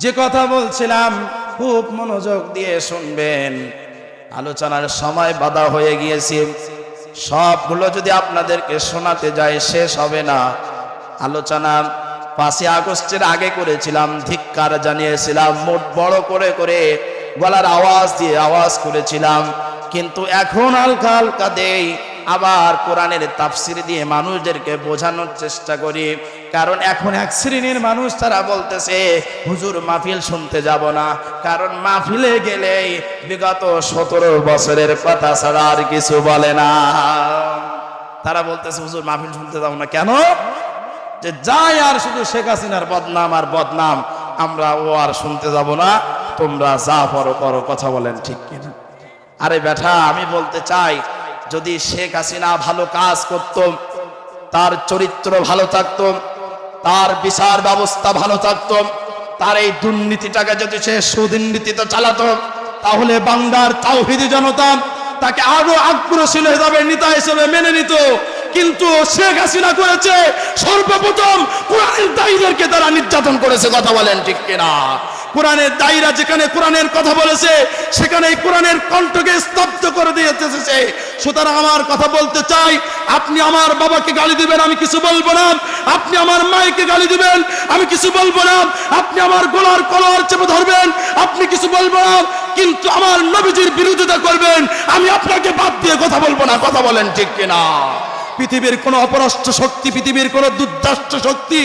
যে কথা বলছিলাম খুব মনোযোগ দিয়ে শুনবেন। আলোচনার সময় বাধা হয়ে গিয়েছে, সবগুলো যদি আপনাদেরকে শোনাতে যায় শেষ হবে না। আলোচনা 5ই আগস্টের আগে করেছিলাম, ধিক্কার জানিয়েছিলাম, মুখ বড় করে করে গলার আওয়াজ দিয়ে আওয়াজ করেছিলাম, কিন্তু এখন হালকা হালকা দেই, আবার কোরআনের তাফসির দিয়ে মানুষদেরকে বোঝানোর চেষ্টা করি। কারণ এখন এক শ্রেণীর মানুষ তারা বলতেছে হুজুর মাহফিল শুনতে যাব না, কারণ মাহফিলে গেলেই বিগত 17 বছরের কথা ছাড়া আর কিছু বলে না। তারা বলতেছে হুজুর মাহফিল শুনতে যাব না কেন, যে যাই আর শুধু শেখ হাসিনার বদনাম আর বদনাম, আমরা ও আর শুনতে যাব না, তোমরা যা করো করো। কথা বলেন ঠিক কিনা? আরে বেটা, আমি বলতে চাই, যদি শেখ হাসিনা ভালো কাজ করত, তার চরিত্র ভালো থাকতো, তার বিচার ব্যবস্থা ভালো থাকতো, তার এই দুর্নীতিটাকে যদি সে সুদুর্নীতিতে চালাতো, তাহলে বাংলার তাওহীদি জনতা তাকে আরো আগ্রহশীল হিসাবে নেতা হিসেবে মেনে নিত। কিন্তু শেখ হাসিনা করেছে, সর্বপ্রথম কোরআনের দায়ীদেরকে তারা নির্যাতন করেছে। কথা বলেন ঠিক কিনা? কোরআনের দায়ীরা যেখানে কোরআনের কথা বলেছে, সেখানে কোরআনের কণ্ঠকে স্তব্ধ করে দিয়েছে। সুতরাং আমার কথা বলতে চাই, আপনি আমার বাবাকে গালি দিবেন, আমি কিছু বলবো না। আপনি আমার মায়েকে গালি দিবেন, আমি কিছু বলবো না। আপনি আমার গলার কলার চেপে ধরবেন, আপনি কিছু বলবো না। কিন্তু আমার নবীজির বিরোধিতা করবেন, আমি আপনাকে বাদ দিয়ে কথা বলবো না। কথা বলেন ঠিক কিনা? পৃথিবীর কোন অপরাষ্ট্র শক্তি, পৃথিবীর কোন দুর্দান্ত শক্তি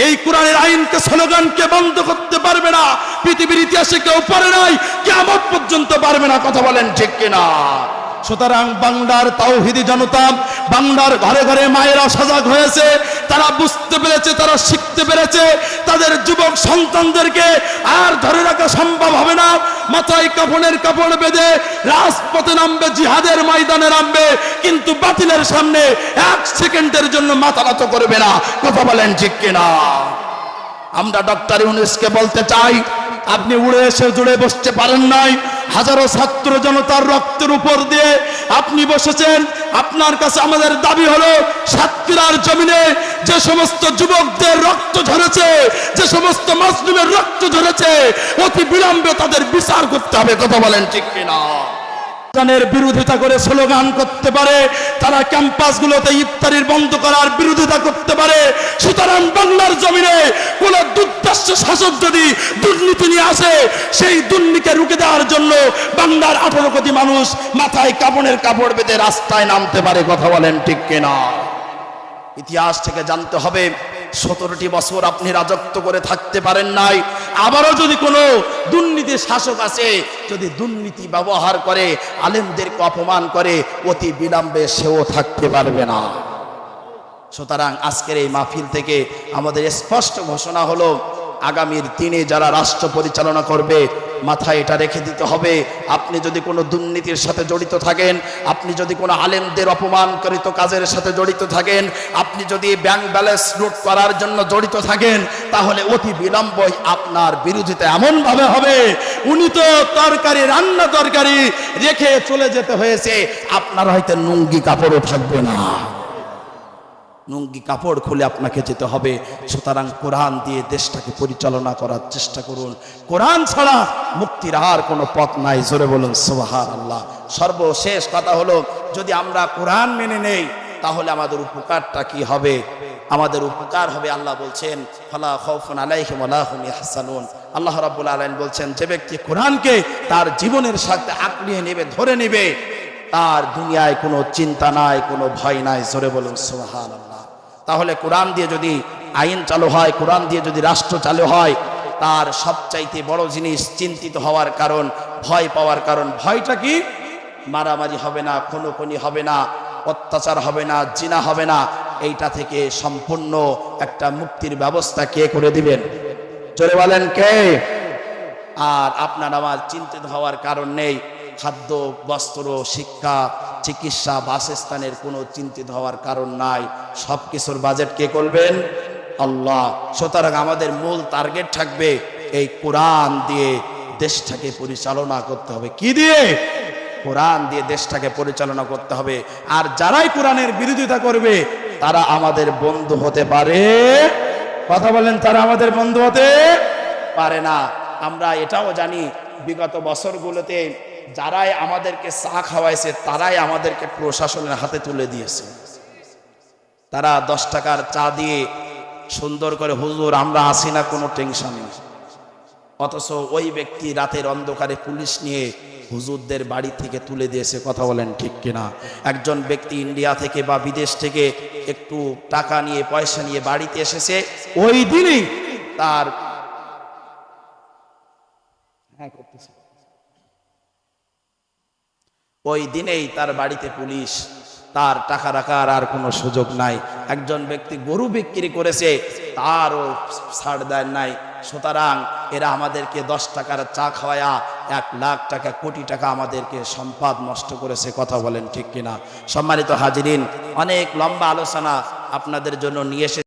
এই কোরআনের আইনকে, স্লোগানকে বন্ধ করতে পারবে না। পৃথিবীর ইতিহাসে কেউ পারে নাই, কিয়ামত পর্যন্ত পারবে না। কথা বলেন ঠিক কিনা? সুতরাং বাংলার তাওহীদি জনতা, বাংলার ঘরে ঘরে মায়েরা সজাগ হয়েছে, তারা বুঝতে পেরেছে, তারা শিখতে পেরেছে, তাদের যুবক সন্তানদেরকে আর ধরে রাখা সম্ভব হবে না। মাথায় কাফনের কাপড় বেঁধে রাজপথে নামবে, জিহাদের ময়দানে নামবে, কিন্তু বাতিলের সামনে 1 সেকেন্ডের জন্য মাথা নত করবে না। কথা বলেন ঠিক কিনা? আমরা ডক্টর ইউনূসকে বলতে চাই, আপনি উড়ে এসে জুড়ে বসতে পারেন নাই, হাজারো ছাত্র জনতার রক্তের উপর দিয়ে আপনি বসেছেন। আপনার কাছে আমাদের দাবি হলো, সাতক্ষীরার জমিনে যে সমস্ত যুবকদের রক্ত ঝরেছে, যে সমস্ত মাজলুমের রক্ত ঝরেছে, অতি বিলম্বে তাদের বিচার করতে হবে। কথা বলেন ঠিক কিনা? কোরআনের বিরোধিতা করে স্লোগান করতে পারে, তারা ক্যাম্পাসগুলোতে ইফতারির বন্ধ করার বিরোধিতা করতে পারে। সুতরাং বাংলার জমিনে কোন দুর্দর্শ শাসক যদি দুর্নীতি নিয়ে আসে, সেই দুর্নীতিকে রুখে দেওয়ার জন্য বাংলার 18 কোটি মানুষ মাথায় কাপড়ের কাপড় বেঁধে রাস্তায় নামতে পারে। কথা বলেন ঠিক কিনা? ইতিহাস থেকে জানতে হবে, 17টি বছর আপনি রাজত্ব করে থাকতে পারেন নাই। আবারও যদি কোনো দুর্নীতি শাসক আছে, যদি দুর্নীতি ব্যবহার করে, আলেমদেরকে অপমান করে, অতি বিলম্বে সেও থাকতে পারবে না। সুতরাং আজকের এই মাহফিল থেকে আমাদের স্পষ্ট ঘোষণা হলো, আগামীর দিনে যারা রাষ্ট্র পরিচালনা করবে মাথায় এটা রেখে দিতে হবে। আপনি যদি কোনো দুর্নীতির সাথে জড়িত থাকেন, আপনি যদি কোনো আলেমদের অপমানকৃত কাজের সাথে জড়িত থাকেন, আপনি যদি ব্যাংক ব্যালেন্স লুট করার জন্য জড়িত থাকেন, তাহলে অতি বিলম্বই আপনার বিরোধিতা এমনভাবে হবে, উনি তো রান্না তরকারি রেখে চলে যেতে হয়েছে, আপনার হয়তো নুঙ্গি কাপড়ও থাকবে না, নুঙ্গি কাপড় খুলে আপনাকে যেতে হবে। সুতরাং কোরআন দিয়ে দেশটাকে পরিচালনা করার চেষ্টা করুন। কোরআন ছাড়া মুক্তির আর কোনো পথ নাই। জোরে বলুন সুবহানাল্লাহ। সর্বশেষ কথা হলো, যদি আমরা কোরআন মেনে নেই তাহলে আমাদের উপকারটা কি হবে? আমাদের উপকার হবে, আল্লাহ বলছেন ফালা খাউফুন আলাইহিম ওয়ালা হুম ইয়াহজানুন। আল্লাহ রাব্বুল আলামিন বলছেন, যে ব্যক্তি কোরআনকে তার জীবনের সাথে আঁকড়িয়ে নেবে, ধরে নেবে, তার দুনিয়ায় কোনো চিন্তা নাই, কোনো ভয় নাই। জোরে বলুন সুবহানাল্লাহ। তাহলে কোরআন দিয়ে যদি আইন চালু হয়, কোরআন দিয়ে যদি রাষ্ট্র চালু হয়, তার সবচাইতে বড় জিনিস চিন্তিত হওয়ার কারণ, ভয় পাওয়ার কারণ। ভয়টা কি? মারামারি হবে না, খুনোখুনি হবে না, অত্যাচার হবে না, জিনা হবে না। এইটা থেকে সম্পূর্ণ একটা মুক্তির ব্যবস্থা কে করে দিবেন? জোরে বলেন কে? আর আপনার আমার চিন্তিত হওয়ার কারণ নেই। খাদ্য, বস্ত্র, শিক্ষা, চিকিৎসা, বাসস্থানের কোনো চিন্তিত হওয়ার কারণ নাই। সব কিছুর বাজেট কে করবেন? আল্লাহ। সুতরাং আমাদের মূল টার্গেট থাকবে এই কোরআন দিয়ে দেশটাকে পরিচালনা করতে হবে। কি দিয়ে? কোরআন দিয়ে দেশটাকে পরিচালনা করতে হবে। আর যারাই কোরআনের বিরোধিতা করবে তারা আমাদের বন্ধু হতে পারে? কথা বলেন, তারা আমাদের বন্ধু হতে পারে না। আমরা এটাও জানি, বিগত বছরগুলোতে যারাই আমাদেরকে চা খাওয়াইছে তারাই আমাদেরকে প্রশাসনের হাতে তুলে দিয়েছে। তারা 10 টাকার চা দিয়ে সুন্দর করে, হুজুর আমরা আসি না, কোনো টেনশন নেই। অথচ ওই ব্যক্তি রাতের অন্ধকারে পুলিশ নিয়ে হুজুরদের বাড়ি থেকে তুলে দিয়েছে। কথা বলেন ঠিক কিনা? একজন ব্যক্তি ইন্ডিয়া থেকে বা বিদেশ থেকে একটু টাকা নিয়ে, পয়সা নিয়ে বাড়িতে এসেছে, ওই দিনই তার ওই দিনেই তার বাড়িতে পুলিশ, তার টাকা রাখার আর কোনো সুযোগ নাই। একজন ব্যক্তি গরু বিক্রি করেছে, তারও ছাড় দেয় নাই। সুতরাং এরা আমাদেরকে 10 টাকার চা খাওয়ায়া 1 লাখ টাকা, কোটি টাকা আমাদেরকে সম্পদ নষ্ট করেছে। কথা বলেন ঠিক কিনা? সম্মানিত হাজিরিন, অনেক লম্বা আলোচনা আপনাদের জন্য নিয়ে এসে